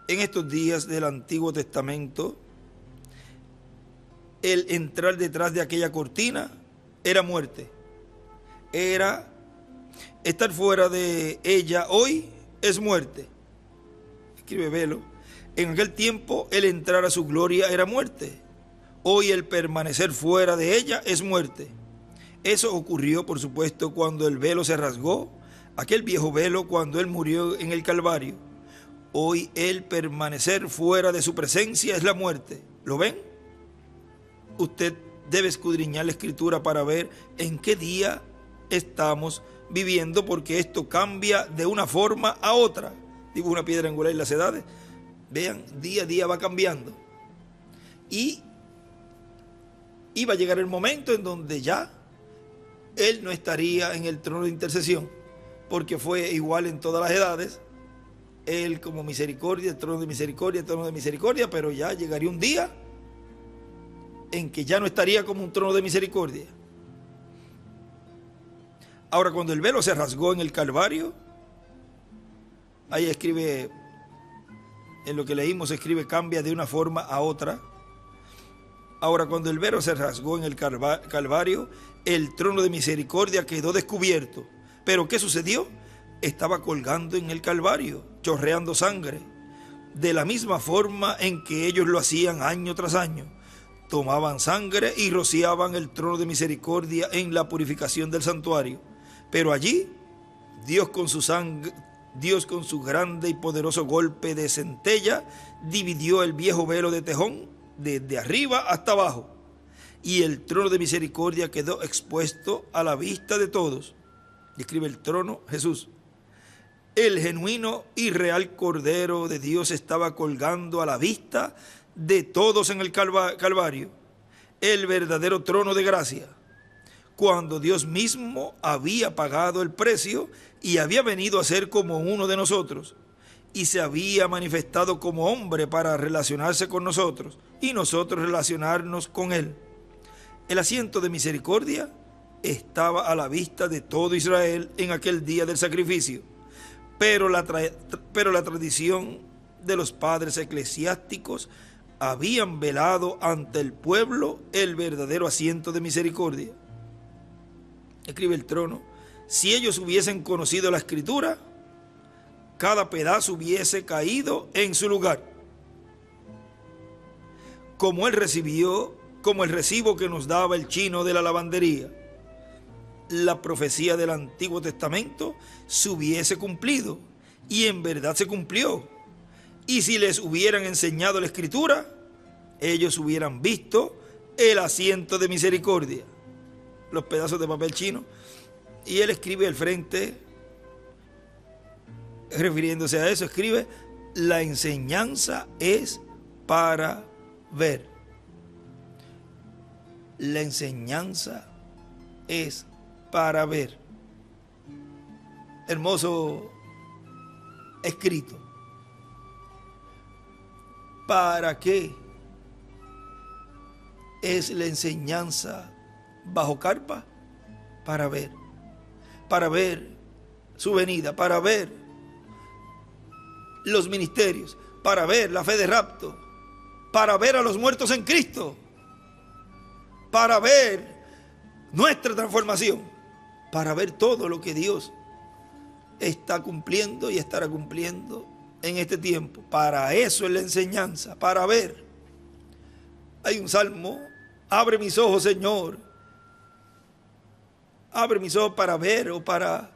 en estos días del Antiguo Testamento, el entrar detrás de aquella cortina era muerte. Era estar fuera de ella hoy es muerte. Escribe Velo: en aquel tiempo el entrar a su gloria era muerte. Hoy el permanecer fuera de ella es muerte. Eso ocurrió, por supuesto, cuando el velo se rasgó, aquel viejo velo, cuando él murió en el Calvario. Hoy el permanecer fuera de su presencia es la muerte. ¿Lo ven? Usted debe escudriñar la Escritura para ver en qué día estamos viviendo, porque esto cambia de una forma a otra. Digo, una piedra angular y las edades. Vean, día a día va cambiando. Y iba a llegar el momento en donde ya él no estaría en el trono de intercesión, porque fue igual en todas las edades. Él como misericordia, el trono de misericordia, el trono de misericordia, pero ya llegaría un día en que ya no estaría como un trono de misericordia. Ahora, cuando el velo se rasgó en el Calvario, ahí escribe, en lo que leímos escribe, cambia de una forma a otra. Ahora, cuando el velo se rasgó en el Calvario, el trono de misericordia quedó descubierto. ¿Pero qué sucedió? Estaba colgando en el Calvario, chorreando sangre, de la misma forma en que ellos lo hacían año tras año. Tomaban sangre y rociaban el trono de misericordia en la purificación del santuario. Pero allí, Dios con su grande y poderoso golpe de centella, dividió el viejo velo de tejón desde arriba hasta abajo, y el trono de misericordia quedó expuesto a la vista de todos. Describe el trono Jesús. El genuino y real Cordero de Dios estaba colgando a la vista de todos en el Calvario, el verdadero trono de gracia, cuando Dios mismo había pagado el precio y había venido a ser como uno de nosotros, y se había manifestado como hombre para relacionarse con nosotros y nosotros relacionarnos con él. El asiento de misericordia estaba a la vista de todo Israel en aquel día del sacrificio, pero la tradición de los padres eclesiásticos habían velado ante el pueblo el verdadero asiento de misericordia. Escribe el trono: si ellos hubiesen conocido la Escritura, cada pedazo hubiese caído en su lugar. Como el recibo que nos daba el chino de la lavandería, la profecía del Antiguo Testamento se hubiese cumplido, y en verdad se cumplió. Y si les hubieran enseñado la Escritura, ellos hubieran visto el asiento de misericordia, los pedazos de papel chino. Y él escribe al frente, refiriéndose a eso, escribe: la enseñanza es para ver. La enseñanza es para ver. Hermoso escrito. ¿Para qué es la enseñanza bajo carpa? Para ver su venida, para ver los ministerios, para ver la fe de rapto, para ver a los muertos en Cristo, para ver nuestra transformación, para ver todo lo que Dios está cumpliendo y estará cumpliendo en este tiempo. Para eso es la enseñanza, para ver. Hay un salmo: abre mis ojos, Señor. Abre mis ojos para ver o para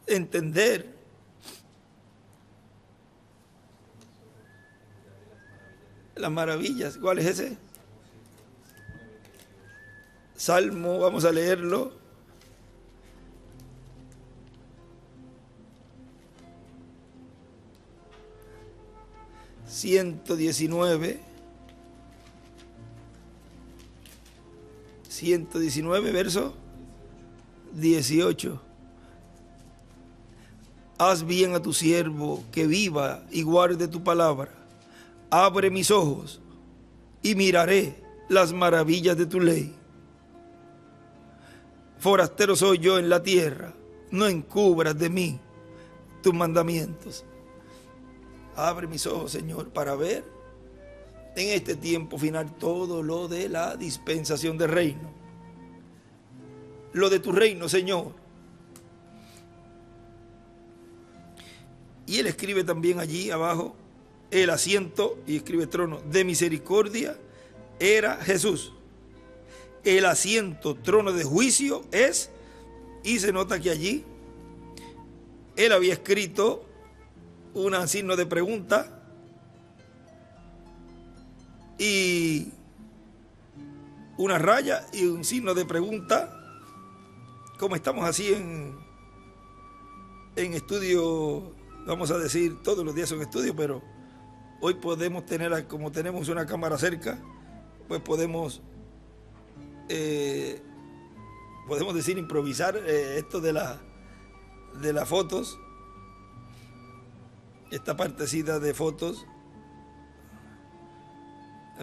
entender. Las maravillas. ¿Cuál es ese? Salmo, vamos a leerlo. ...119... verso 18. Haz bien a tu siervo, que viva y guarde tu palabra. Abre mis ojos y miraré las maravillas de tu ley. Forastero soy yo en la tierra, no encubras de mí tus mandamientos. Abre mis ojos, Señor, para ver en este tiempo final todo lo de la dispensación del reino. Lo de tu reino, Señor. Y él escribe también allí abajo: el asiento, y escribe trono de misericordia, era Jesús. El asiento, trono de juicio es, y se nota que allí él había escrito un signo de pregunta y una raya y un signo de pregunta, como estamos así en estudio, vamos a decir, todos los días son estudios, pero hoy podemos tener, como tenemos una cámara cerca, pues podemos decir, improvisar esto de las fotos, esta partecita de fotos.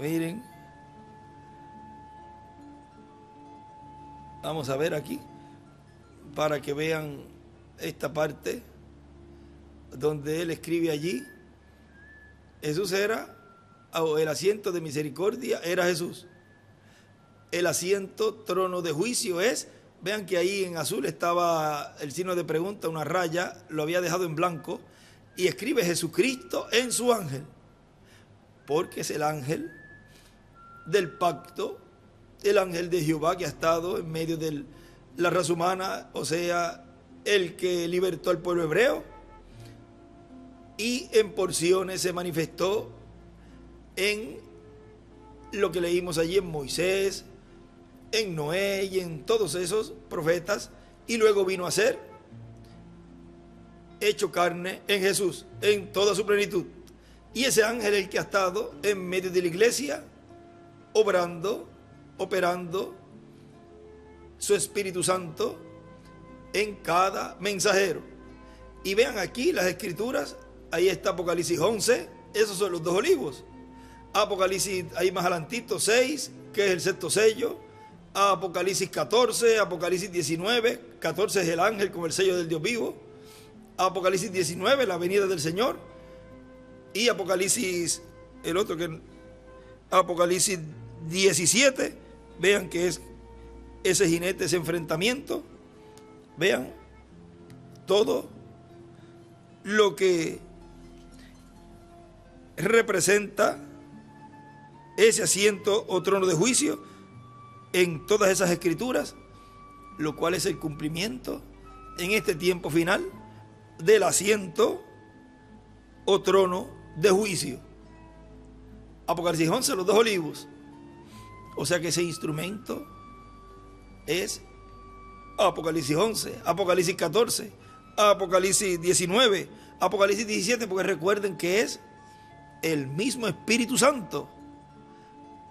Miren, vamos a ver aquí para que vean esta parte donde él escribe allí: Jesús era, o el asiento de misericordia era Jesús. El asiento, trono de juicio es, vean que ahí en azul estaba el signo de pregunta, una raya, lo había dejado en blanco, y escribe Jesucristo en su ángel, porque es el ángel del pacto, el ángel de Jehová que ha estado en medio de la raza humana, o sea, el que libertó al pueblo hebreo, y en porciones se manifestó en lo que leímos allí en Moisés, en Noé y en todos esos profetas, y luego vino a ser hecho carne en Jesús, en toda su plenitud. Y ese ángel es el que ha estado en medio de la iglesia, obrando, operando su Espíritu Santo en cada mensajero. Y vean aquí las escrituras, ahí está Apocalipsis 11, esos son los 2 olivos. Apocalipsis, ahí más adelantito, 6, que es el sexto sello. Apocalipsis 14, Apocalipsis 19, 14 es el ángel con el sello del Dios vivo. Apocalipsis 19, la venida del Señor. Y Apocalipsis, el otro que Apocalipsis 17, vean que es ese jinete, ese enfrentamiento. Vean todo lo que representa ese asiento o trono de juicio en todas esas escrituras, lo cual es el cumplimiento en este tiempo final del asiento o trono de juicio. Apocalipsis 11, los 2 olivos. O sea que ese instrumento es Apocalipsis 11, Apocalipsis 14, Apocalipsis 19, Apocalipsis 17, porque recuerden que es el mismo Espíritu Santo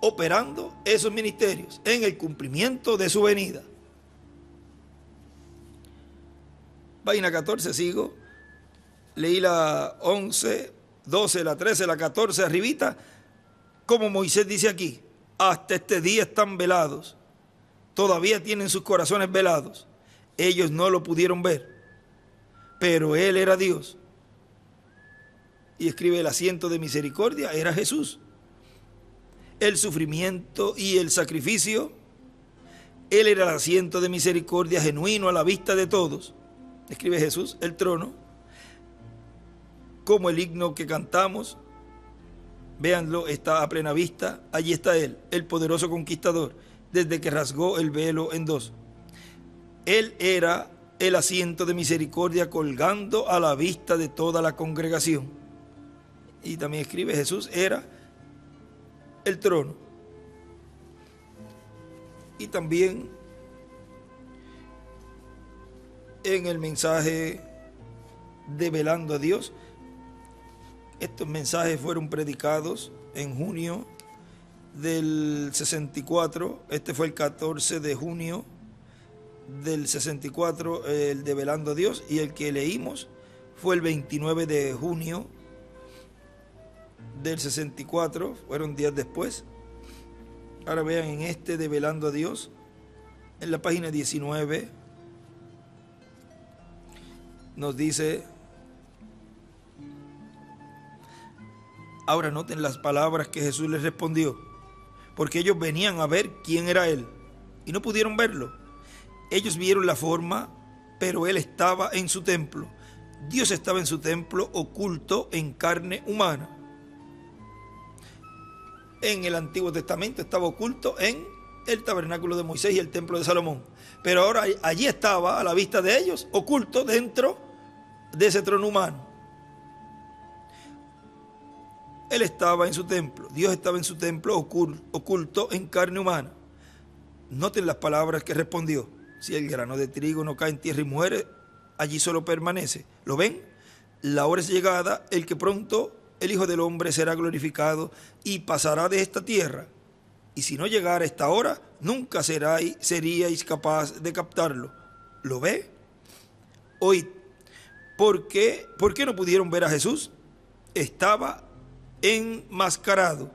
operando esos ministerios en el cumplimiento de su venida. Página 14, sigo. Leí la 11, 12, la 13, la 14, arribita. Como Moisés dice aquí: hasta este día están velados. Todavía tienen sus corazones velados. Ellos no lo pudieron ver, pero Él era Dios. Y escribe: el asiento de misericordia era Jesús. el sufrimiento y el sacrificio. Él era el asiento de misericordia genuino a la vista de todos. Escribe Jesús, el trono, como el himno que cantamos. Véanlo, está a plena vista. Allí está Él, el poderoso conquistador, desde que rasgó el velo en dos. Él era el asiento de misericordia colgando a la vista de toda la congregación. Y también escribe, Jesús era el trono. Y también en el mensaje Develando a Dios, estos mensajes fueron predicados en junio del 64. Este fue el 14 de junio del 64, el Develando a Dios, y el que leímos fue el 29 de junio del 64, fueron días después. Ahora vean en este Develando a Dios, en la página 19, nos dice, ahora noten las palabras que Jesús les respondió, porque ellos venían a ver quién era Él y no pudieron verlo. Ellos vieron la forma, pero Él estaba en su templo. Dios estaba en su templo oculto en carne humana. En el Antiguo Testamento estaba oculto en el tabernáculo de Moisés y el templo de Salomón. Pero ahora allí estaba a la vista de ellos, oculto dentro de ese trono humano. Él estaba en su templo, Dios estaba en su templo oculto en carne humana. Noten las palabras que respondió. Si el grano de trigo no cae en tierra y muere, allí solo permanece. ¿Lo ven? La hora es llegada, el que pronto el Hijo del Hombre será glorificado y pasará de esta tierra. Y si no llegara esta hora, nunca seríais capaz de captarlo. ¿Lo ve? Oíd. ¿Por qué no pudieron ver a Jesús? Estaba enmascarado.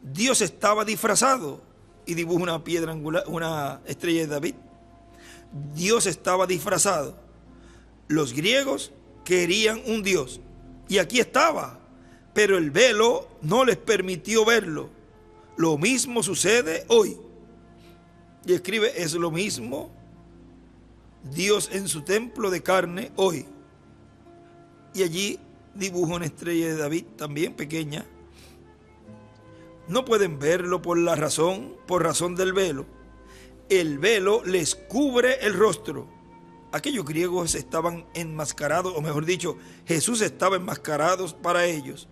Dios estaba disfrazado. Y dibuja una piedra angular, una estrella de David. Dios estaba disfrazado. Los griegos querían un Dios. Y aquí estaba. Pero el velo no les permitió verlo. Lo mismo sucede hoy. Y escribe, es lo mismo Dios en su templo de carne hoy. Y allí dibuja una estrella de David también pequeña. No pueden verlo por razón del velo. El velo les cubre el rostro. Aquellos griegos estaban enmascarados, o mejor dicho, Jesús estaba enmascarado para ellos.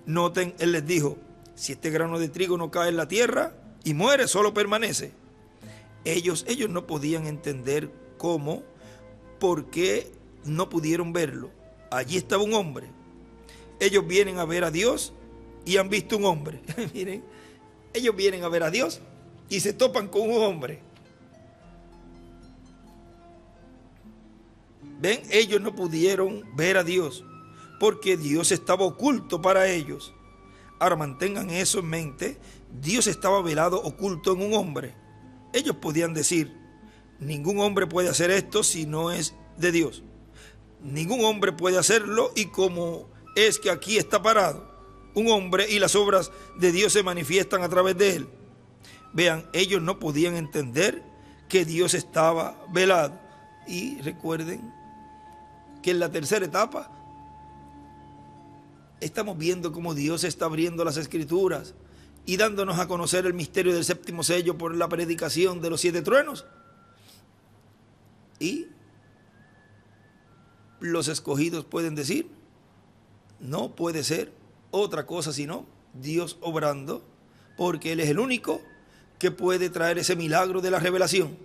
Noten, Él les dijo, si este grano de trigo no cae en la tierra y muere, solo permanece. Ellos no podían entender cómo, por qué no pudieron verlo. Allí estaba un hombre. Ellos vienen a ver a Dios y han visto un hombre. Miren, ellos vienen a ver a Dios y se topan con un hombre. Ven, ellos no pudieron ver a Dios porque Dios estaba oculto para ellos. Ahora mantengan eso en mente. Dios estaba velado, oculto en un hombre. Ellos podían decir, ningún hombre puede hacer esto si no es de Dios. Ningún hombre puede hacerlo, y como es que aquí está parado un hombre y las obras de Dios se manifiestan a través de él. Vean, ellos no podían entender que Dios estaba velado. Y recuerden que en la tercera etapa estamos viendo cómo Dios está abriendo las Escrituras y dándonos a conocer el misterio del séptimo sello por la predicación de los 7 truenos. Y los escogidos pueden decir, no puede ser otra cosa sino Dios obrando, porque Él es el único que puede traer ese milagro de la revelación.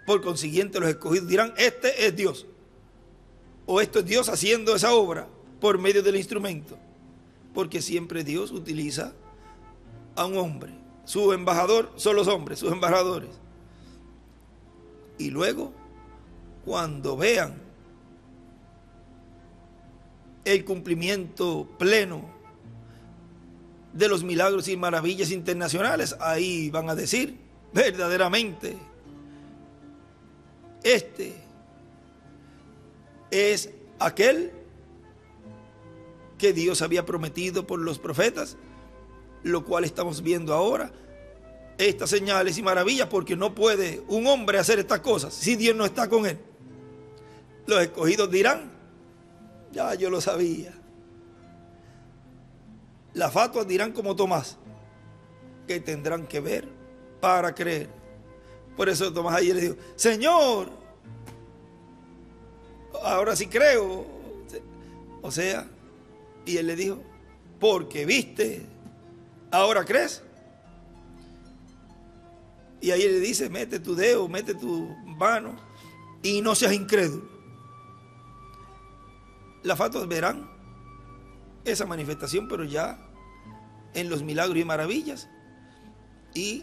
Por consiguiente, los escogidos dirán, este es Dios, o esto es Dios haciendo esa obra por medio del instrumento, porque siempre Dios utiliza a un hombre. Su embajador son los hombres, sus embajadores. Y luego, cuando vean el cumplimiento pleno de los milagros y maravillas internacionales, ahí van a decir, verdaderamente, este es aquel que Dios había prometido por los profetas, lo cual estamos viendo ahora, estas señales y maravillas, porque no puede un hombre hacer estas cosas si Dios no está con él. Los escogidos dirán, ya yo lo sabía. Las fatuas dirán como Tomás, que tendrán que ver para creer. Por eso Tomás ayer le dijo, Señor, ahora sí creo. O sea, y él le dijo, porque viste, ahora crees. Y ahí le dice, mete tu dedo, mete tu mano y no seas incrédulo. Las fatuas verán esa manifestación, pero ya en los milagros y maravillas, y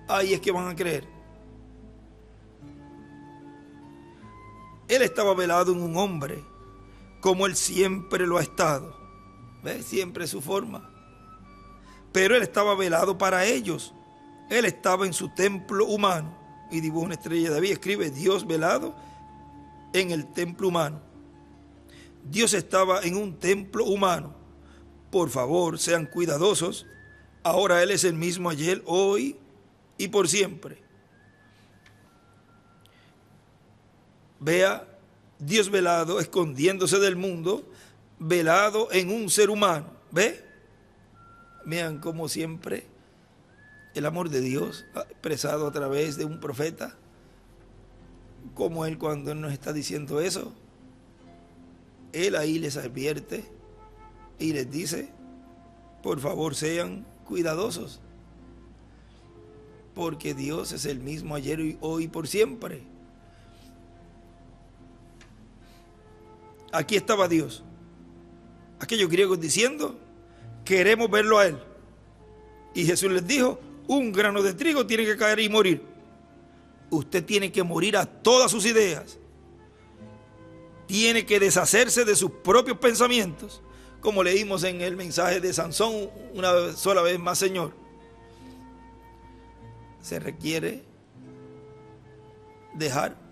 ahí es que van a creer. Él estaba velado en un hombre, como él siempre lo ha estado. ¿Ves? Siempre su forma. Pero él estaba velado para ellos. Él estaba en su templo humano. Y dibuja una estrella de David, escribe Dios velado en el templo humano. Dios estaba en un templo humano. Por favor, sean cuidadosos. Ahora Él es el mismo ayer, hoy y por siempre. Vea, Dios velado, escondiéndose del mundo, velado en un ser humano. ¿Ve? Vean cómo siempre el amor de Dios expresado a través de un profeta, como Él cuando Él nos está diciendo eso, Él ahí les advierte y les dice, por favor sean cuidadosos, porque Dios es el mismo ayer y hoy y por siempre. Aquí estaba Dios, aquellos griegos diciendo, queremos verlo a Él. Y Jesús les dijo, un grano de trigo tiene que caer y morir. Usted tiene que morir a todas sus ideas. Tiene que deshacerse de sus propios pensamientos, como leímos en el mensaje de Sansón una sola vez más, Señor. Se requiere dejar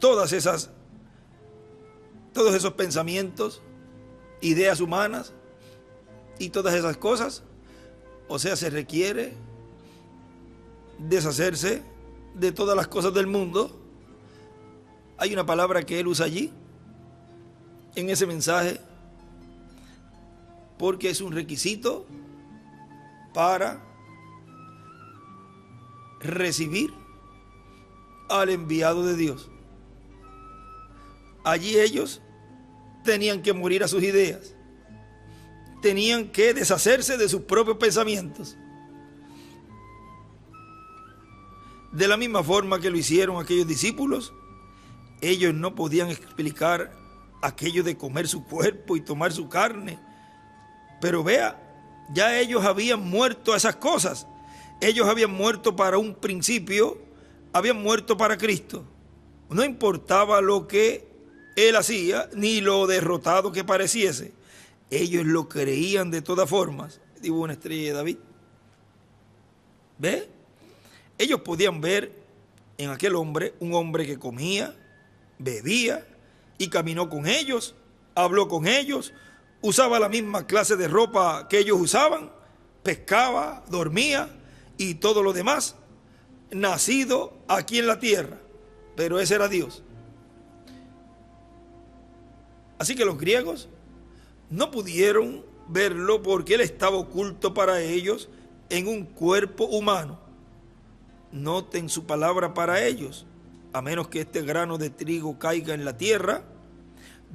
todos esos pensamientos, ideas humanas y todas esas cosas. O sea, se requiere deshacerse de todas las cosas del mundo. Hay una palabra que él usa allí en ese mensaje, porque es un requisito para recibir al enviado de Dios. Allí ellos tenían que morir a sus ideas, tenían que deshacerse de sus propios pensamientos. De la misma forma que lo hicieron aquellos discípulos, ellos no podían explicar aquello de comer su cuerpo y tomar su carne. Pero vea, ya ellos habían muerto a esas cosas. Ellos habían muerto para un principio, habían muerto para Cristo. No importaba lo que Él hacía, ni lo derrotado que pareciese. Ellos lo creían de todas formas. Digo, una estrella de David. ¿Ve? Ellos podían ver en aquel hombre un hombre que comía, bebía y caminó con ellos, habló con ellos, usaba la misma clase de ropa que ellos usaban, pescaba, dormía y todo lo demás, nacido aquí en la tierra, pero ese era Dios. Así que los griegos no pudieron verlo porque Él estaba oculto para ellos en un cuerpo humano. Noten su palabra para ellos. A menos que este grano de trigo caiga en la tierra,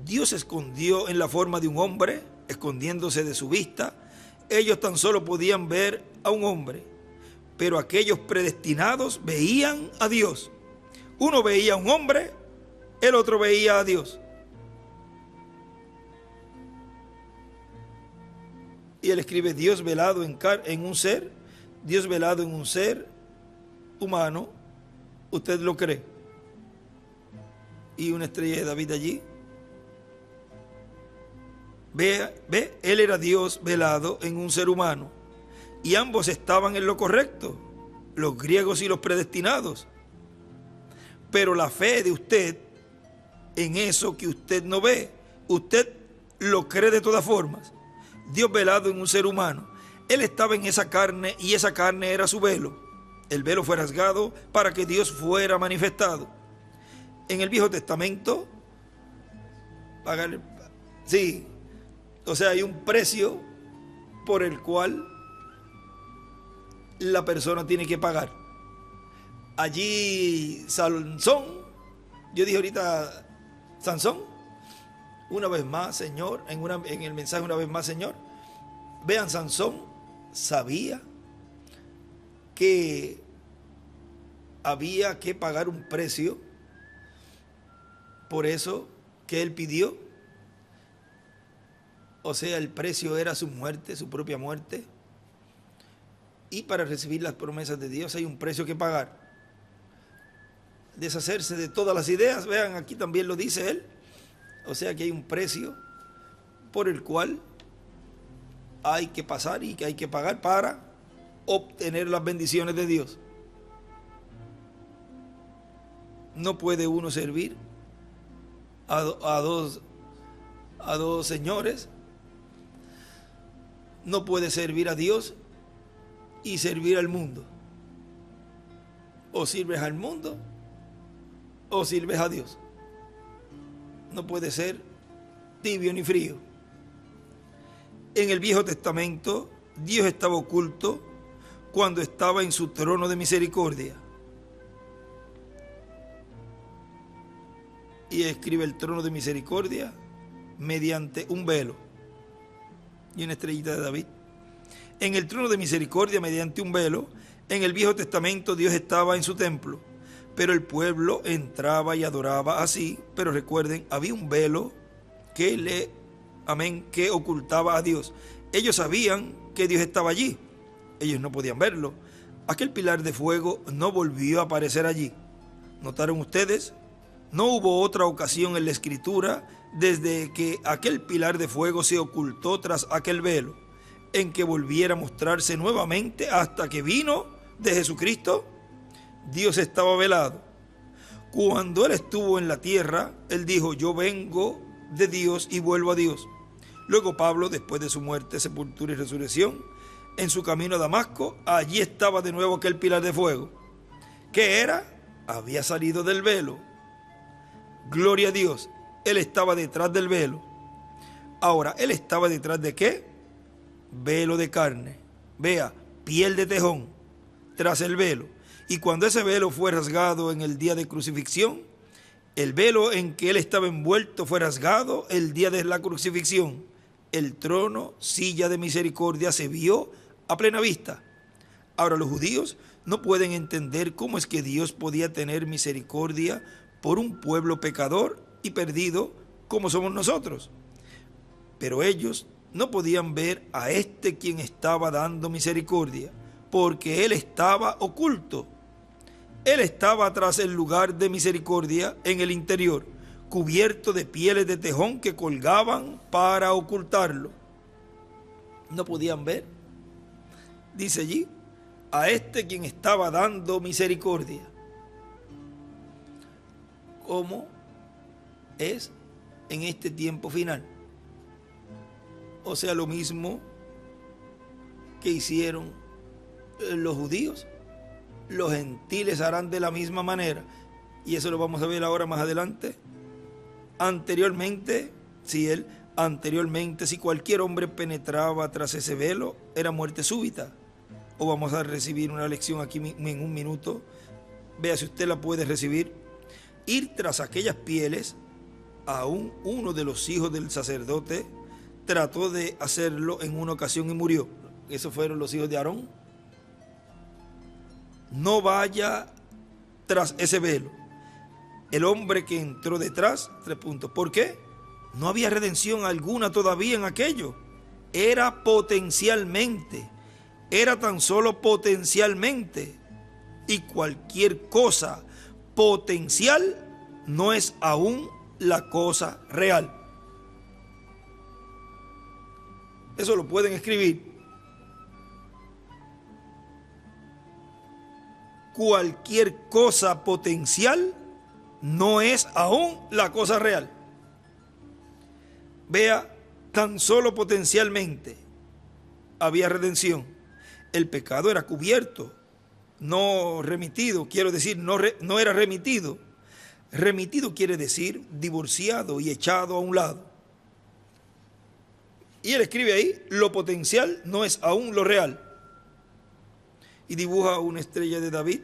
Dios se escondió en la forma de un hombre, escondiéndose de su vista. Ellos tan solo podían ver a un hombre, pero aquellos predestinados veían a Dios. Uno veía a un hombre, el otro veía a Dios. Y él escribe Dios velado en un ser, Dios velado en un ser humano. ¿Usted lo cree? Y una estrella de David allí. Ve, él era Dios velado en un ser humano. Y ambos estaban en lo correcto, los griegos y los predestinados. Pero la fe de usted en eso que usted no ve, usted lo cree de todas formas. Dios velado en un ser humano. Él estaba en esa carne y esa carne era su velo. El velo fue rasgado para que Dios fuera manifestado. En el Viejo Testamento, sí, o sea, hay un precio por el cual la persona tiene que pagar. Allí Sansón, yo dije ahorita Sansón, una vez más, Señor, en el mensaje una vez más, Señor. Vean, Sansón sabía que había que pagar un precio, por eso que él pidió, o sea, el precio era su muerte, su propia muerte, y para recibir las promesas de Dios hay un precio que pagar. Deshacerse de todas las ideas, vean, aquí también lo dice él, o sea que hay un precio por el cual hay que pasar y que hay que pagar para obtener las bendiciones de Dios. No puede uno servir a dos señores. No puede servir a Dios y servir al mundo. O sirves al mundo o sirves a Dios. No puede ser tibio ni frío. En el Viejo Testamento, Dios estaba oculto cuando estaba en su trono de misericordia. Y escribe el trono de misericordia mediante un velo y una estrellita de David. En el trono de misericordia mediante un velo, en el Viejo Testamento Dios estaba en su templo, pero el pueblo entraba y adoraba así. Pero recuerden, había un velo que ocultaba a Dios. Ellos sabían que Dios estaba allí, ellos no podían verlo. Aquel pilar de fuego no volvió a aparecer allí. ¿Notaron ustedes? No hubo otra ocasión en la Escritura desde que aquel pilar de fuego se ocultó tras aquel velo en que volviera a mostrarse nuevamente hasta que vino de Jesucristo. Dios estaba velado. Cuando Él estuvo en la tierra, Él dijo: yo vengo de Dios y vuelvo a Dios. Luego Pablo, después de su muerte, sepultura y resurrección, en su camino a Damasco, allí estaba de nuevo aquel pilar de fuego. ¿Qué era? Había salido del velo. Gloria a Dios. Él estaba detrás del velo. Ahora, ¿él estaba detrás de qué? Velo de carne. Vea, piel de tejón tras el velo. Y cuando ese velo fue rasgado en el día de crucifixión, el velo en que él estaba envuelto fue rasgado el día de la crucifixión. El trono, silla de misericordia, se vio a plena vista. Ahora, los judíos no pueden entender cómo es que Dios podía tener misericordia por un pueblo pecador y perdido como somos nosotros. Pero ellos no podían ver a este quien estaba dando misericordia, porque él estaba oculto. Él estaba tras el lugar de misericordia en el interior, cubierto de pieles de tejón que colgaban para ocultarlo. No podían ver, dice allí, a este quien estaba dando misericordia. ¿Cómo es en este tiempo final? O sea, lo mismo que hicieron los judíos, los gentiles harán de la misma manera. Y eso lo vamos a ver ahora más adelante. Anteriormente, si cualquier hombre penetraba tras ese velo, era muerte súbita. O vamos a recibir una lección aquí en un minuto. Vea si usted la puede recibir. Ir tras aquellas pieles, aún uno de los hijos del sacerdote trató de hacerlo en una ocasión y murió. Esos fueron los hijos de Aarón. No vaya tras ese velo. El hombre que entró detrás, 3 puntos. ¿Por qué? No había redención alguna todavía en aquello. Era potencialmente. Era tan solo potencialmente. Y cualquier cosa potencial no es aún la cosa real. Eso lo pueden escribir. Cualquier cosa potencial no es aún la cosa real. Vea tan solo potencialmente había redención. El pecado era cubierto, no remitido, quiero decir, no era remitido. Remitido quiere decir divorciado y echado a un lado. Y él escribe ahí, lo potencial no es aún lo real. Y dibuja una estrella de David.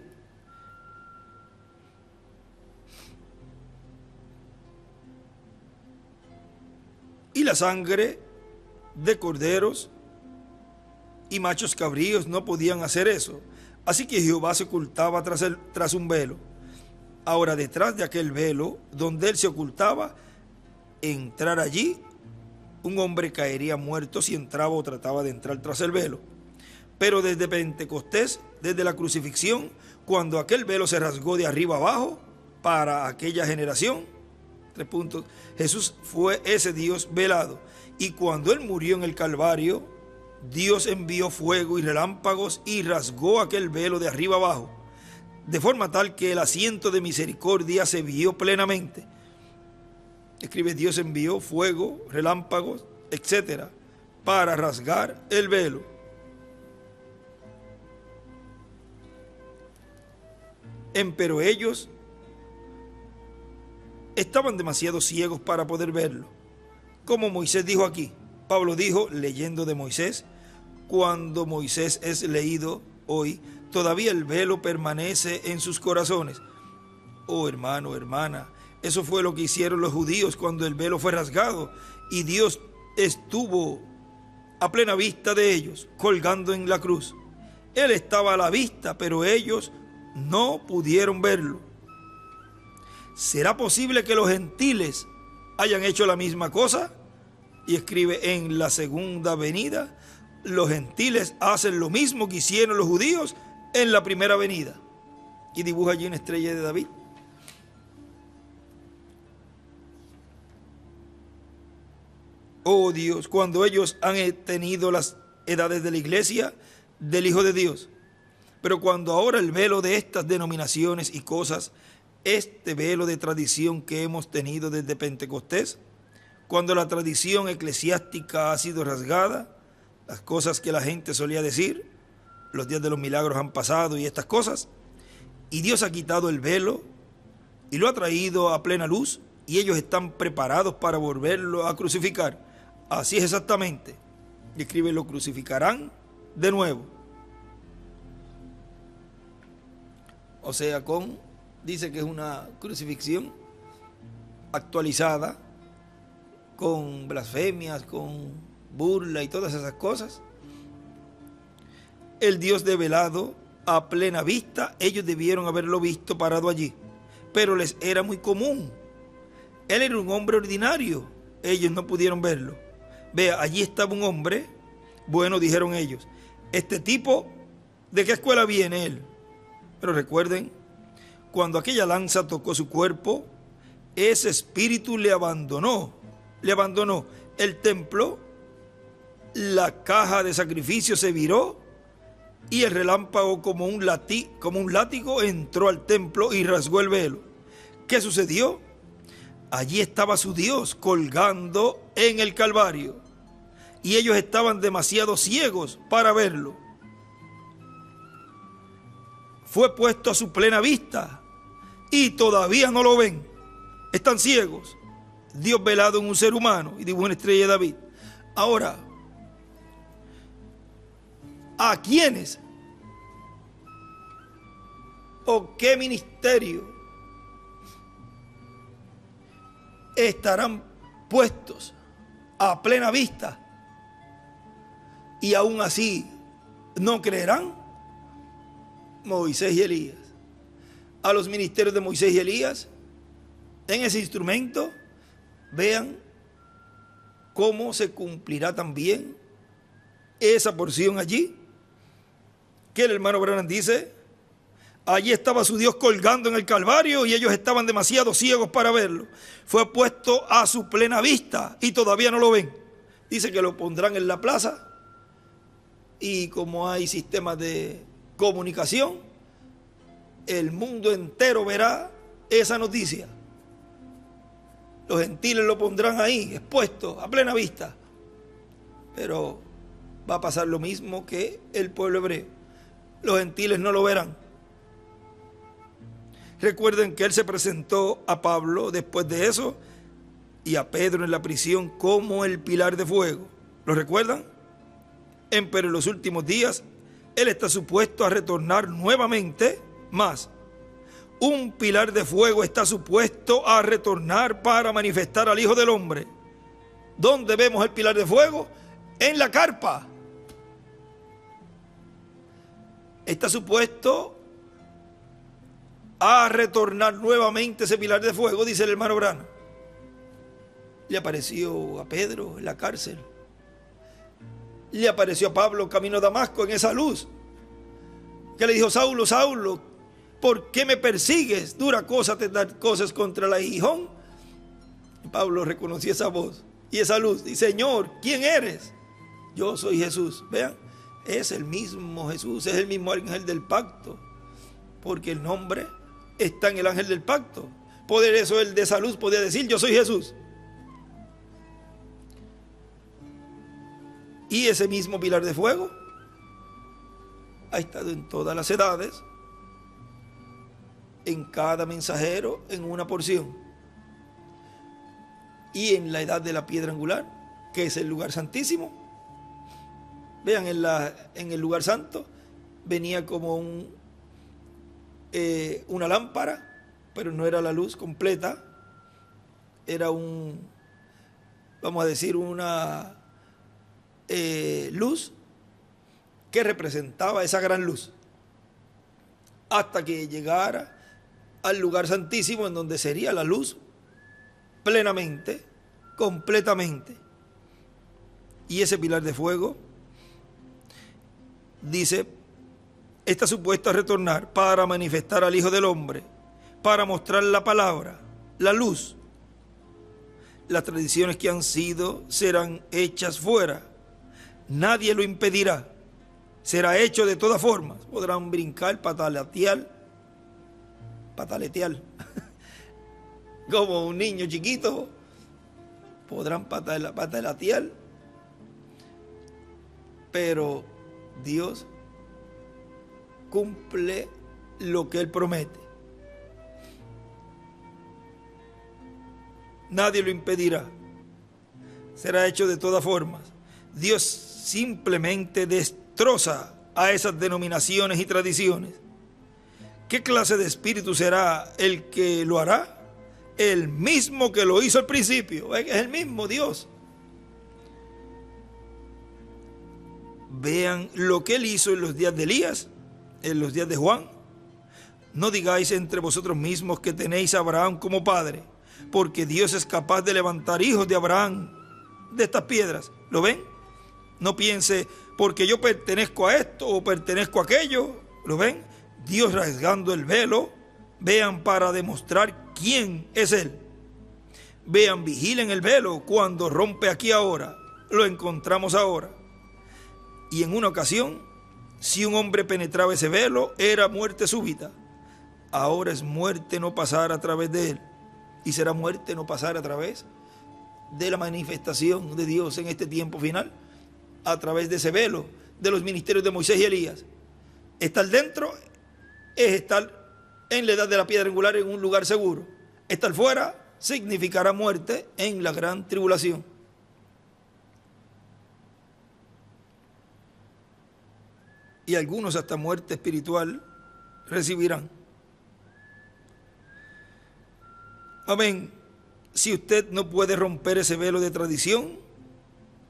Y la sangre de corderos y machos cabríos no podían hacer eso. Así que Jehová se ocultaba tras un velo. Ahora, detrás de aquel velo, donde él se ocultaba, entrar allí, un hombre caería muerto si entraba o trataba de entrar tras el velo. Pero desde Pentecostés, desde la crucifixión, cuando aquel velo se rasgó de arriba abajo para aquella generación, 3 puntos, Jesús fue ese Dios velado. Y cuando él murió en el Calvario, Dios envió fuego y relámpagos y rasgó aquel velo de arriba abajo, de forma tal que el asiento de misericordia se vio plenamente. Escribe, Dios envió fuego, relámpagos, etcétera, para rasgar el velo. Empero ellos estaban demasiado ciegos para poder verlo. Como Moisés dijo aquí, Pablo dijo, leyendo de Moisés, cuando Moisés es leído hoy, todavía el velo permanece en sus corazones. Oh hermano, hermana, eso fue lo que hicieron los judíos cuando el velo fue rasgado y Dios estuvo a plena vista de ellos, colgando en la cruz. Él estaba a la vista, pero ellos no pudieron verlo. ¿Será posible que los gentiles hayan hecho la misma cosa? Y escribe, en la segunda venida, los gentiles hacen lo mismo que hicieron los judíos en la primera venida. Y dibuja allí una estrella de David. Oh Dios, cuando ellos han tenido las edades de la iglesia, del Hijo de Dios. Pero cuando ahora el velo de estas denominaciones y cosas, este velo de tradición que hemos tenido desde Pentecostés, cuando la tradición eclesiástica ha sido rasgada, las cosas que la gente solía decir, los días de los milagros han pasado y estas cosas, y Dios ha quitado el velo y lo ha traído a plena luz, y ellos están preparados para volverlo a crucificar. Así es exactamente. Y escribe, lo crucificarán de nuevo. O sea, dice que es una crucifixión actualizada, con blasfemias, con burla y todas esas cosas. El Dios develado a plena vista, ellos debieron haberlo visto parado allí, pero les era muy común. Él era un hombre ordinario, ellos no pudieron verlo. Vea, allí estaba un hombre, bueno, dijeron ellos, este tipo, ¿de qué escuela viene él? Pero recuerden, cuando aquella lanza tocó su cuerpo, ese espíritu le abandonó el templo, la caja de sacrificio se viró y el relámpago como un látigo entró al templo y rasgó el velo. ¿Qué sucedió? Allí estaba su Dios colgando en el Calvario y ellos estaban demasiado ciegos para verlo. Fue puesto a su plena vista y todavía no lo ven. Están ciegos. Dios velado en un ser humano, y dibuja una estrella de David. Ahora, ¿a quiénes o qué ministerio estarán puestos a plena vista y aún así no creerán? Moisés y Elías. A los ministerios de Moisés y Elías, en ese instrumento, vean cómo se cumplirá también esa porción allí, que el hermano Branham dice, allí estaba su Dios colgando en el Calvario y ellos estaban demasiado ciegos para verlo. Fue puesto a su plena vista y todavía no lo ven. Dice que lo pondrán en la plaza y como hay sistemas de comunicación, el mundo entero verá esa noticia. Los gentiles lo pondrán ahí, expuesto, a plena vista. Pero va a pasar lo mismo que el pueblo hebreo. Los gentiles no lo verán. Recuerden que él se presentó a Pablo después de eso y a Pedro en la prisión como el pilar de fuego. ¿Lo recuerdan? Pero en los últimos días él está supuesto a retornar nuevamente más. Un pilar de fuego está supuesto a retornar para manifestar al Hijo del Hombre. ¿Dónde vemos el pilar de fuego? En la carpa. Está supuesto a retornar nuevamente ese pilar de fuego, dice el hermano Branham. Le apareció a Pedro en la cárcel. Le apareció a Pablo camino a Damasco en esa luz. Que le dijo: Saulo, Saulo, ¿por qué me persigues? Dura cosa te dar cosas contra el aguijón. Y Pablo reconoció esa voz y esa luz. Y: Señor, ¿quién eres? Yo soy Jesús. Vean, es el mismo Jesús, es el mismo ángel del pacto. Porque el nombre está en el ángel del pacto. Por eso él de esa luz podía decir: yo soy Jesús. Y ese mismo pilar de fuego ha estado en todas las edades, en cada mensajero, en una porción. Y en la edad de la piedra angular, que es el lugar santísimo. Vean, en el lugar santo venía como una lámpara, pero no era la luz completa. Era vamos a decir, una luz que representaba esa gran luz, hasta que llegara al lugar santísimo, en donde sería la luz plenamente, completamente. Y ese pilar de fuego, dice, está supuesto a retornar para manifestar al Hijo del Hombre, para mostrar la palabra, la luz. Las tradiciones que han sido serán hechas fuera. Nadie lo impedirá. Será hecho de todas formas. Podrán brincar, pataletear, como un niño chiquito. Podrán pataletear. Pero Dios cumple lo que Él promete. Nadie lo impedirá. Será hecho de todas formas. Dios simplemente destroza a esas denominaciones y tradiciones. ¿Qué clase de espíritu será el que lo hará? El mismo que lo hizo al principio. Es el mismo Dios. Vean lo que Él hizo en los días de Elías, en los días de Juan. No digáis entre vosotros mismos que tenéis a Abraham como padre, porque Dios es capaz de levantar hijos de Abraham de estas piedras. ¿Lo ven? No piense, porque yo pertenezco a esto o pertenezco a aquello. ¿Lo ven? Dios rasgando el velo. Vean, para demostrar quién es Él. Vean, vigilen el velo cuando rompe aquí ahora. Lo encontramos ahora. Y en una ocasión, si un hombre penetraba ese velo, era muerte súbita. Ahora es muerte no pasar a través de él. Y será muerte no pasar a través de la manifestación de Dios en este tiempo final, a través de ese velo de los ministerios de Moisés y Elías. Estar dentro es estar en la edad de la piedra angular, en un lugar seguro. Estar fuera significará muerte en la gran tribulación. Y algunos hasta muerte espiritual recibirán. Amén. Si usted no puede romper ese velo de tradición,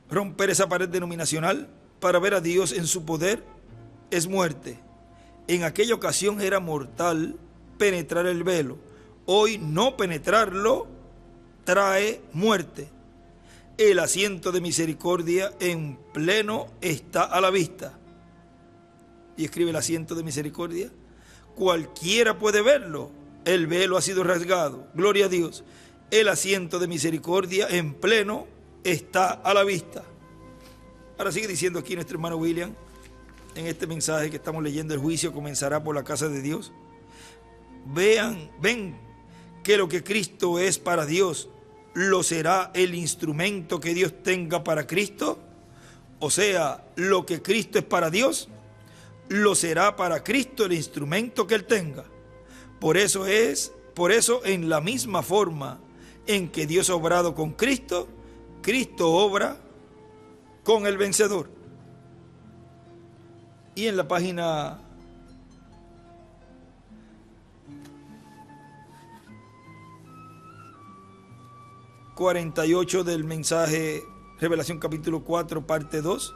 romper esa pared denominacional para ver a Dios en su poder, es muerte. En aquella ocasión era mortal penetrar el velo. Hoy no penetrarlo trae muerte. El asiento de misericordia en pleno está a la vista. Y escribe: el asiento de misericordia. Cualquiera puede verlo. El velo ha sido rasgado. Gloria a Dios. El asiento de misericordia en pleno está a la vista. Ahora sigue diciendo aquí nuestro hermano William, en este mensaje que estamos leyendo: el juicio comenzará por la casa de Dios. Ven que lo que Cristo es para Dios, ¿lo será el instrumento que Dios tenga para Cristo? O sea, lo que Cristo es para Dios, lo será para Cristo el instrumento que Él tenga. Por eso en la misma forma en que Dios ha obrado con Cristo, Cristo obra con el vencedor. Y en la página 48 del mensaje Revelación capítulo 4, parte 2.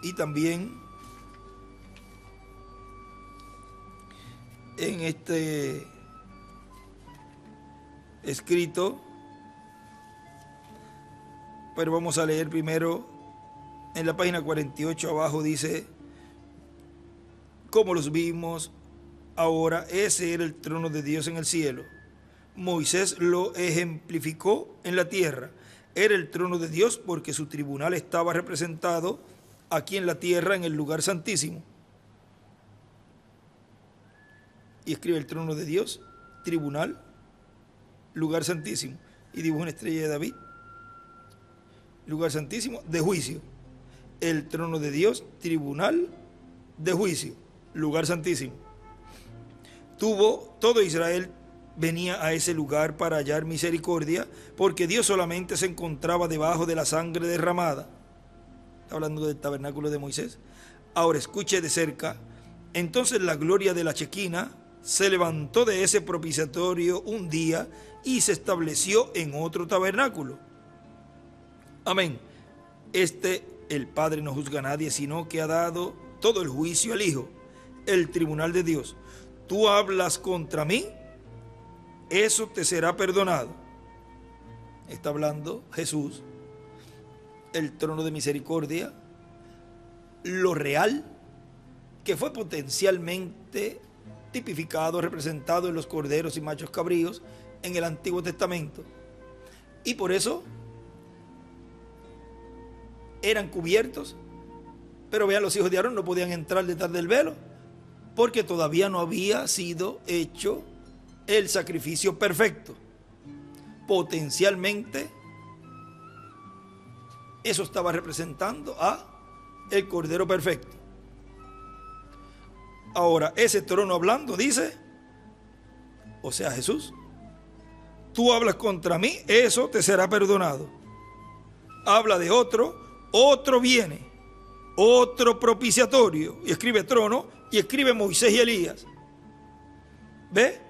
Y también en este escrito, pero vamos a leer primero en la página 48 abajo, dice: como los vimos ahora, ese era el trono de Dios en el cielo. Moisés lo ejemplificó en la tierra. Era el trono de Dios porque su tribunal estaba representado aquí en la tierra, en el lugar santísimo. Y escribe el trono de Dios, tribunal, lugar santísimo. Y dibuja una estrella de David, lugar santísimo de juicio. El trono de Dios, tribunal de juicio, lugar santísimo. Todo Israel venía a ese lugar para hallar misericordia, porque Dios solamente se encontraba debajo de la sangre derramada. Está hablando del tabernáculo de Moisés. Ahora escuche de cerca. Entonces la gloria de la Chequina se levantó de ese propiciatorio un día y se estableció en otro tabernáculo. Amén. El Padre no juzga a nadie, sino que ha dado todo el juicio al Hijo, el tribunal de Dios. Tú hablas contra mí, eso te será perdonado. Está hablando Jesús, el trono de misericordia, lo real, que fue potencialmente tipificado, representado en los corderos y machos cabríos en el Antiguo Testamento. Y por eso eran cubiertos, pero vean, los hijos de Aarón no podían entrar detrás del velo, porque todavía no había sido hecho el sacrificio perfecto. Potencialmente, eso estaba representando a el Cordero perfecto. Ahora, ese trono hablando dice, o sea, Jesús, tú hablas contra mí, eso te será perdonado. Habla de otro viene, otro propiciatorio, y escribe trono, y escribe Moisés y Elías. ¿Ve?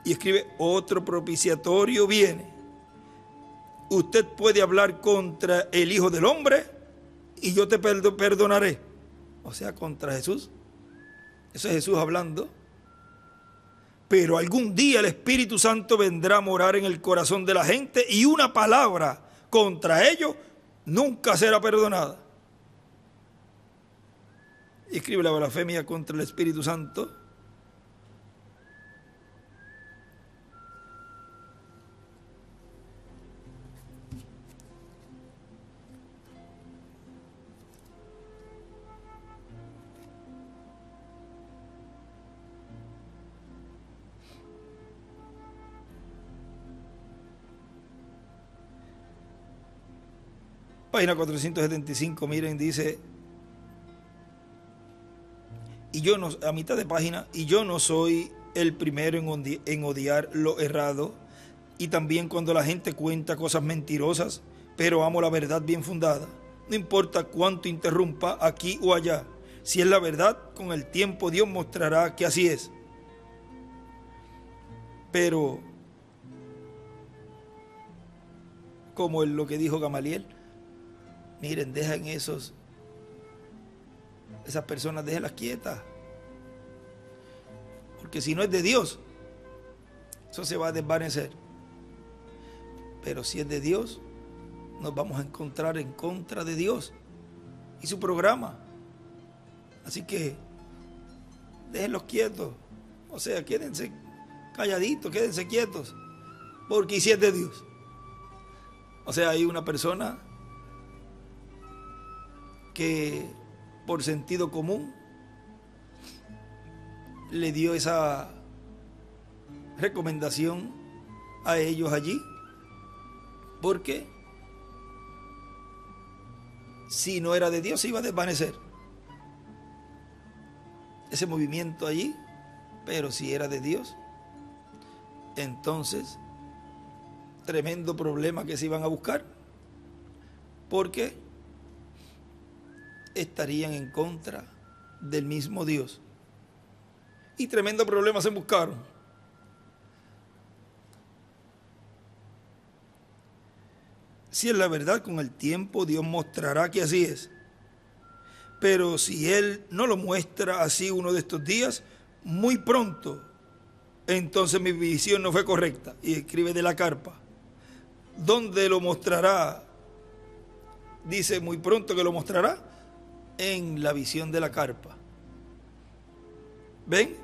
Y escribe otro propiciatorio viene. Usted puede hablar contra el Hijo del Hombre y yo te perdonaré. O sea, contra Jesús. Eso es Jesús hablando. Pero algún día el Espíritu Santo vendrá a morar en el corazón de la gente y una palabra contra ellos nunca será perdonada. Y escribe la blasfemia contra el Espíritu Santo. Página 475, miren, dice, y yo no, a mitad de página, y yo no soy el primero en odiar lo errado, y también cuando la gente cuenta cosas mentirosas, pero amo la verdad bien fundada. No importa cuánto interrumpa aquí o allá, si es la verdad, con el tiempo Dios mostrará que así es. Pero, como lo que dijo Gamaliel, miren, dejan esas personas, déjenlas quietas. Porque si no es de Dios, eso se va a desvanecer. Pero si es de Dios, nos vamos a encontrar en contra de Dios y su programa. Así que déjenlos quietos. O sea, quédense calladitos, quédense quietos. Porque si es de Dios. O sea, hay una persona que por sentido común le dio esa recomendación a ellos allí, porque si no era de Dios se iba a desvanecer ese movimiento allí, pero si era de Dios, entonces tremendo problema que se iban a buscar, porque estarían en contra del mismo Dios. Y tremendo problema se buscaron. Si es la verdad, con el tiempo Dios mostrará que así es. Pero si Él no lo muestra así uno de estos días, muy pronto, entonces mi visión no fue correcta. Y escribe de la carpa. ¿Dónde lo mostrará? Dice muy pronto que lo mostrará en la visión de la carpa. ¿Ven?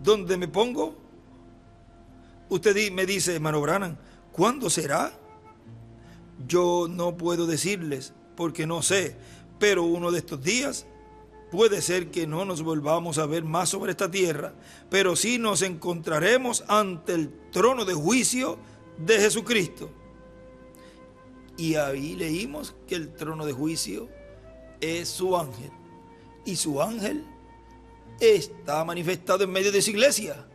¿Dónde me pongo? Usted me dice, hermano Branham, ¿cuándo será? Yo no puedo decirles porque no sé, pero uno de estos días puede ser que no nos volvamos a ver más sobre esta tierra, pero sí nos encontraremos ante el trono de juicio de Jesucristo. Y ahí leímos que el trono de juicio es su ángel, y su ángel está manifestado en medio de su iglesia,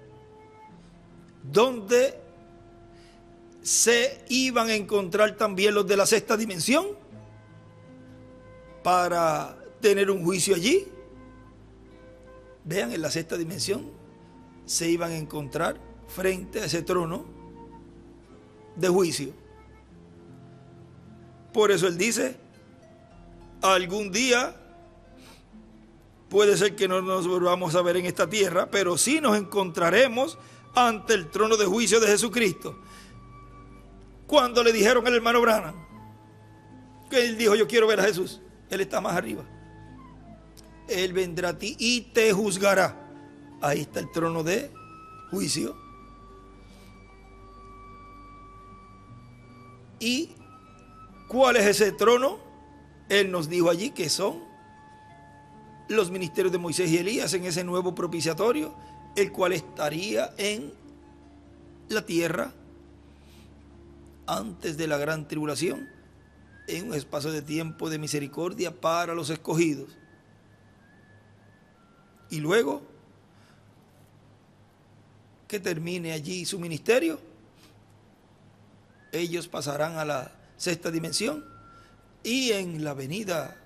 donde se iban a encontrar también los de la sexta dimensión para tener un juicio allí. Vean, en la sexta dimensión se iban a encontrar frente a ese trono de juicio. Por eso él dice, algún día puede ser que no nos volvamos a ver en esta tierra, pero sí nos encontraremos ante el trono de juicio de Jesucristo. Cuando le dijeron al hermano Branham, que él dijo, yo quiero ver a Jesús, él está más arriba. Él vendrá a ti y te juzgará. Ahí está el trono de juicio. ¿Y cuál es ese trono? Él nos dijo allí que son los ministerios de Moisés y Elías en ese nuevo propiciatorio, el cual estaría en la tierra antes de la gran tribulación, en un espacio de tiempo de misericordia para los escogidos. Y luego que termine allí su ministerio, ellos pasarán a la sexta dimensión, y en la venida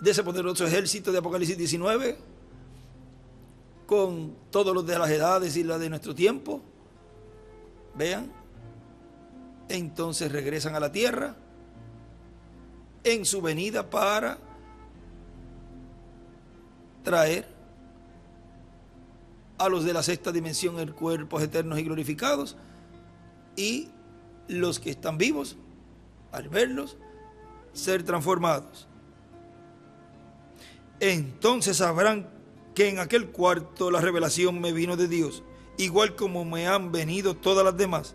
de ese poderoso ejército de Apocalipsis 19, con todos los de las edades y la de nuestro tiempo, vean, entonces regresan a la tierra en su venida para traer a los de la sexta dimensión en cuerpos eternos y glorificados, y los que están vivos, al verlos, ser transformados. Entonces sabrán que en aquel cuarto la revelación me vino de Dios, igual como me han venido todas las demás.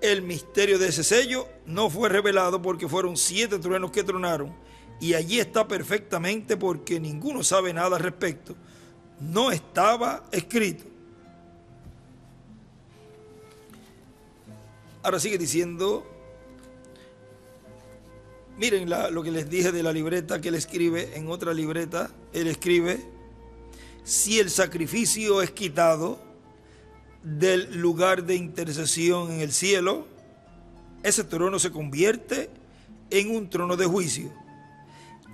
El misterio de ese sello no fue revelado porque fueron 7 truenos que tronaron, y allí está perfectamente porque ninguno sabe nada al respecto. No estaba escrito. Ahora sigue diciendo, miren lo que les dije de la libreta que él escribe, en otra libreta, él escribe, si el sacrificio es quitado del lugar de intercesión en el cielo, ese trono se convierte en un trono de juicio,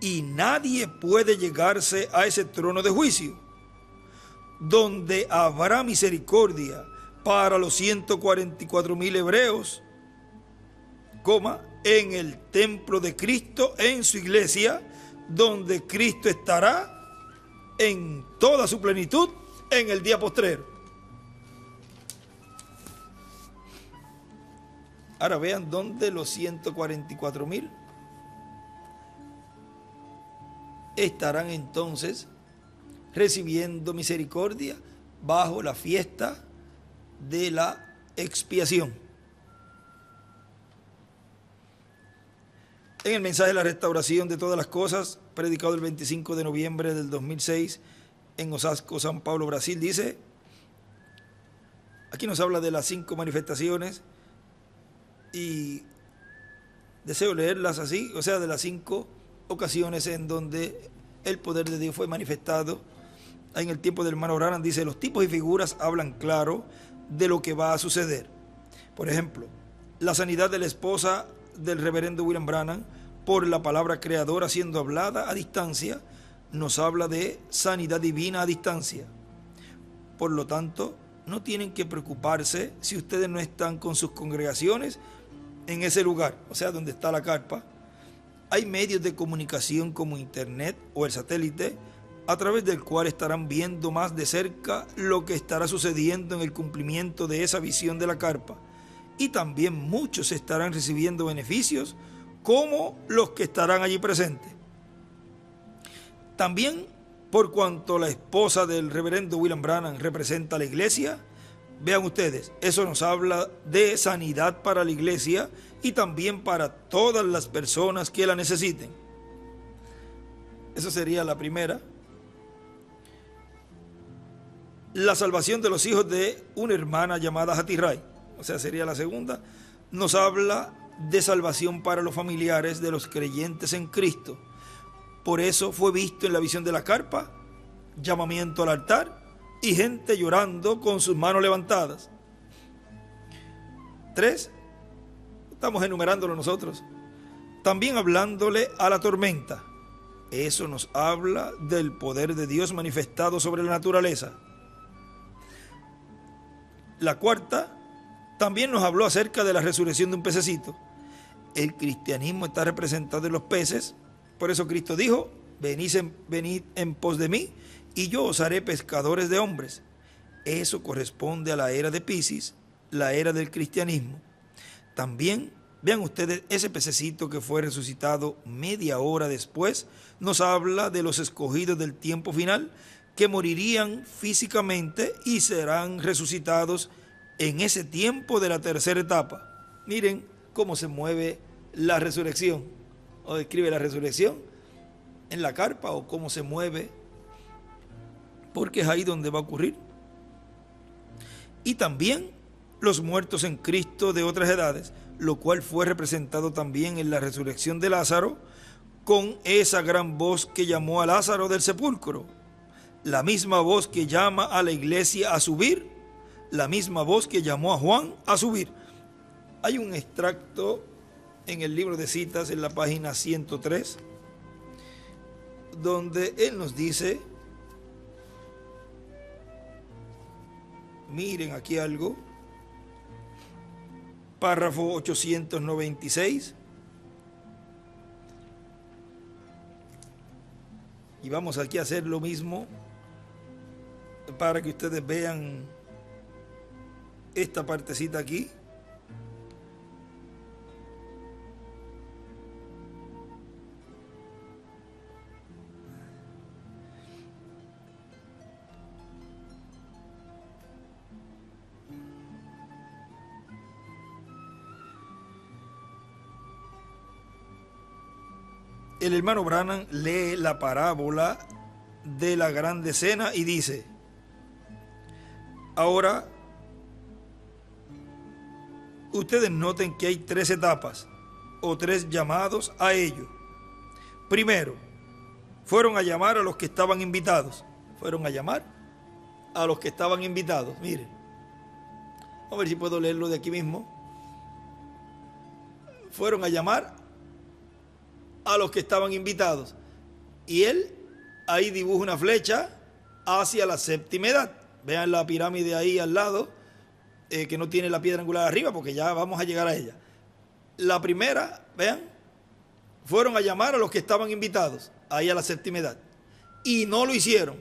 y nadie puede llegarse a ese trono de juicio, donde habrá misericordia para los 144,000 hebreos, en el templo de Cristo, en su iglesia, donde Cristo estará en toda su plenitud en el día postrero. Ahora vean dónde los 144,000 estarán entonces recibiendo misericordia bajo la fiesta de la expiación. En el mensaje de la restauración de todas las cosas, predicado el 25 de noviembre del 2006 en Osasco, San Pablo, Brasil, dice, aquí nos habla de las 5 manifestaciones y deseo leerlas así, o sea, de las 5 ocasiones en donde el poder de Dios fue manifestado. En el tiempo del hermano Branham dice, los tipos y figuras hablan claro de lo que va a suceder. Por ejemplo, la sanidad de la esposa del reverendo William Branham por la palabra creadora siendo hablada a distancia, nos habla de sanidad divina a distancia. Por lo tanto, no tienen que preocuparse si ustedes no están con sus congregaciones en ese lugar, o sea, donde está la carpa. Hay medios de comunicación como internet o el satélite, a través del cual estarán viendo más de cerca lo que estará sucediendo en el cumplimiento de esa visión de la carpa. Y también muchos estarán recibiendo beneficios como los que estarán allí presentes. También, por cuanto la esposa del reverendo William Branham representa a la iglesia, vean ustedes, eso nos habla de sanidad para la iglesia y también para todas las personas que la necesiten. Esa sería la primera. La salvación de los hijos de una hermana llamada Hattie Wright, o sea, sería la segunda. Nos habla de salvación para los familiares de los creyentes en Cristo. Por eso fue visto en la visión de la carpa, llamamiento al altar y gente llorando con sus manos levantadas. 3, estamos enumerándolo nosotros. También hablándole a la tormenta. Eso nos habla del poder de Dios manifestado sobre la naturaleza. La 4, también nos habló acerca de la resurrección de un pececito. El cristianismo está representado en los peces. Por eso Cristo dijo, venid en pos de mí, y yo os haré pescadores de hombres. Eso corresponde a la era de Piscis, la era del cristianismo. También, vean ustedes, ese pececito que fue resucitado media hora después, nos habla de los escogidos del tiempo final, que morirían físicamente y serán resucitados en ese tiempo de la tercera etapa. Miren cómo se mueve la resurrección, o describe la resurrección en la carpa, o cómo se mueve, porque es ahí donde va a ocurrir. Y también los muertos en Cristo de otras edades, lo cual fue representado también en la resurrección de Lázaro, con esa gran voz que llamó a Lázaro del sepulcro, la misma voz que llama a la iglesia a subir, la misma voz que llamó a Juan a subir. Hay un extracto en el libro de citas, en la página 103, donde él nos dice, miren aquí algo, párrafo 896, y vamos aquí a hacer lo mismo para que ustedes vean esta partecita aquí. El hermano Branham lee la parábola de la gran decena y dice, ahora ustedes noten que hay 3 etapas o 3 llamados a ello. Primero, fueron a llamar a los que estaban invitados. Fueron a llamar a los que estaban invitados. Miren, a ver si puedo leerlo de aquí mismo. Fueron a llamar a los que estaban invitados. Y él ahí dibuja una flecha hacia la séptima edad. Vean la pirámide ahí al lado, que no tiene la piedra angular arriba, porque ya vamos a llegar a ella. La primera, vean, fueron a llamar a los que estaban invitados, ahí a la séptima edad, y no lo hicieron.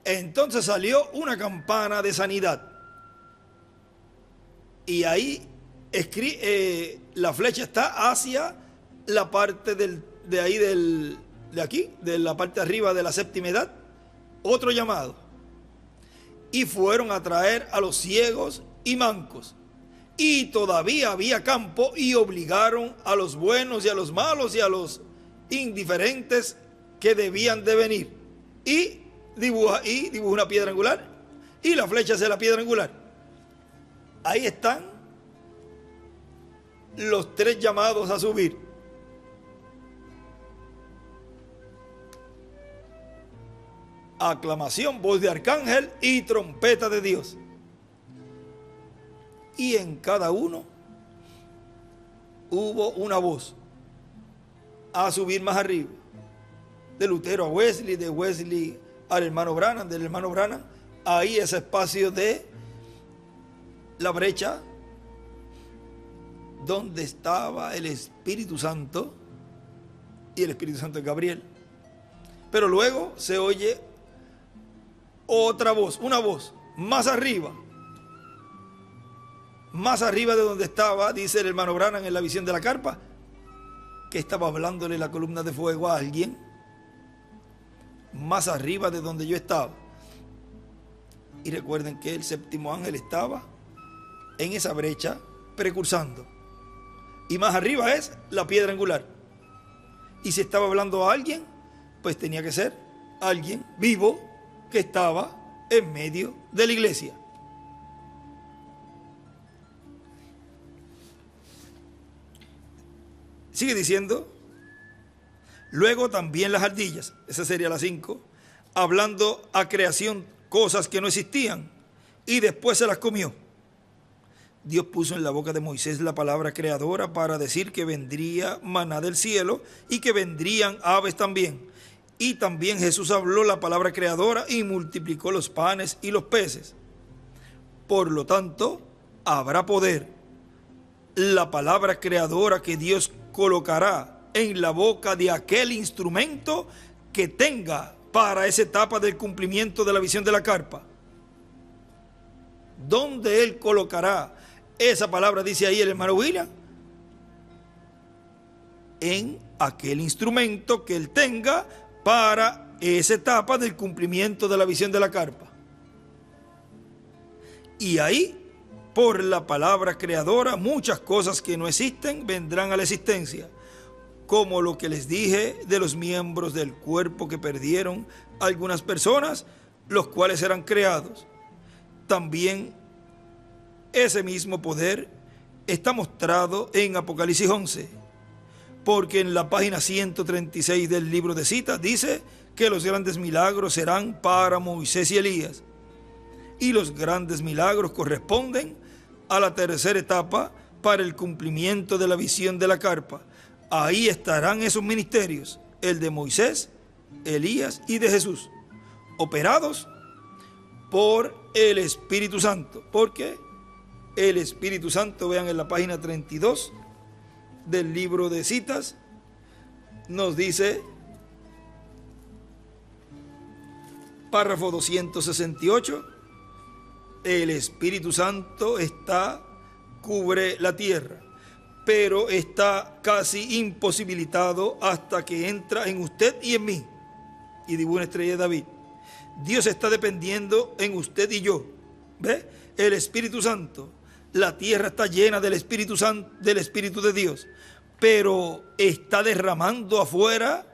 Entonces salió una campana de sanidad, y ahí la flecha está hacia la parte de aquí, de la parte de arriba de la séptima edad. Otro llamado, y fueron a traer a los ciegos y mancos, y todavía había campo, y obligaron a los buenos y a los malos y a los indiferentes que debían de venir, y dibuja una piedra angular y la flecha hacia la piedra angular. Ahí están los tres llamados a subir. Aclamación, voz de arcángel y trompeta de Dios. Y en cada uno hubo una voz a subir más arriba. De Lutero a Wesley, de Wesley al hermano Branham, del hermano Branham, ahí ese espacio de la brecha donde estaba el Espíritu Santo, y el Espíritu Santo es Gabriel. Pero luego se oye otra voz, una voz más arriba de donde estaba, dice el hermano Branham en la visión de la carpa, que estaba hablándole la columna de fuego a alguien más arriba de donde yo estaba. Y recuerden que el séptimo ángel estaba en esa brecha precursando, y más arriba es la piedra angular. Y si estaba hablando a alguien, pues tenía que ser alguien vivo que estaba en medio de la iglesia. Sigue diciendo, luego también las ardillas, esa sería la 5, hablando a creación cosas que no existían, y después se las comió. Dios puso en la boca de Moisés la palabra creadora para decir que vendría maná del cielo y que vendrían aves también. Y también Jesús habló la palabra creadora y multiplicó los panes y los peces. Por lo tanto, habrá poder. La palabra creadora que Dios colocará en la boca de aquel instrumento que tenga para esa etapa del cumplimiento de la visión de la carpa. ¿Dónde Él colocará esa palabra? Dice ahí el hermano William. En aquel instrumento que Él tenga para esa etapa del cumplimiento de la visión de la carpa. Y ahí, por la palabra creadora, muchas cosas que no existen vendrán a la existencia, como lo que les dije de los miembros del cuerpo que perdieron algunas personas, los cuales serán creados. También ese mismo poder está mostrado en Apocalipsis 11, porque en la página 136 del libro de citas dice que los grandes milagros serán para Moisés y Elías, y los grandes milagros corresponden a la tercera etapa para el cumplimiento de la visión de la carpa. Ahí estarán esos ministerios, el de Moisés, Elías y de Jesús, operados por el Espíritu Santo, porque el Espíritu Santo, vean en la página 32 del libro de citas, nos dice, párrafo 268, el Espíritu Santo cubre la tierra, pero está casi imposibilitado hasta que entra en usted y en mí. Y dibuja una estrella de David. Dios está dependiendo en usted y yo. ¿Ve? El Espíritu Santo. La tierra está llena del Espíritu Santo, del Espíritu de Dios, pero está derramando afuera,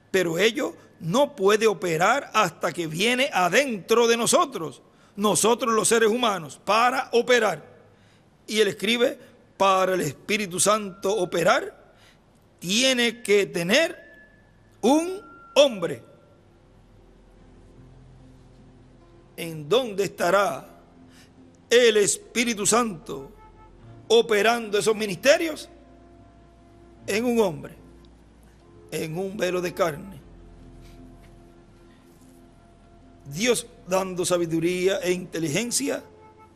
pero ello no puede operar hasta que viene adentro de nosotros los seres humanos, para operar. Y él escribe, para el Espíritu Santo operar, tiene que tener un hombre. ¿En dónde estará el Espíritu Santo operando esos ministerios? En un hombre, en un velo de carne. Dios dando sabiduría e inteligencia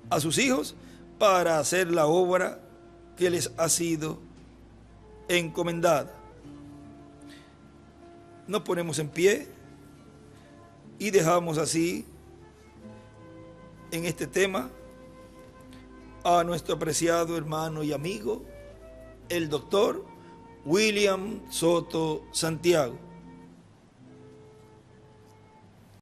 a sus hijos para hacer la obra que les ha sido encomendada. Nos ponemos en pie y dejamos así en este tema a nuestro apreciado hermano y amigo, el doctor William Soto Santiago.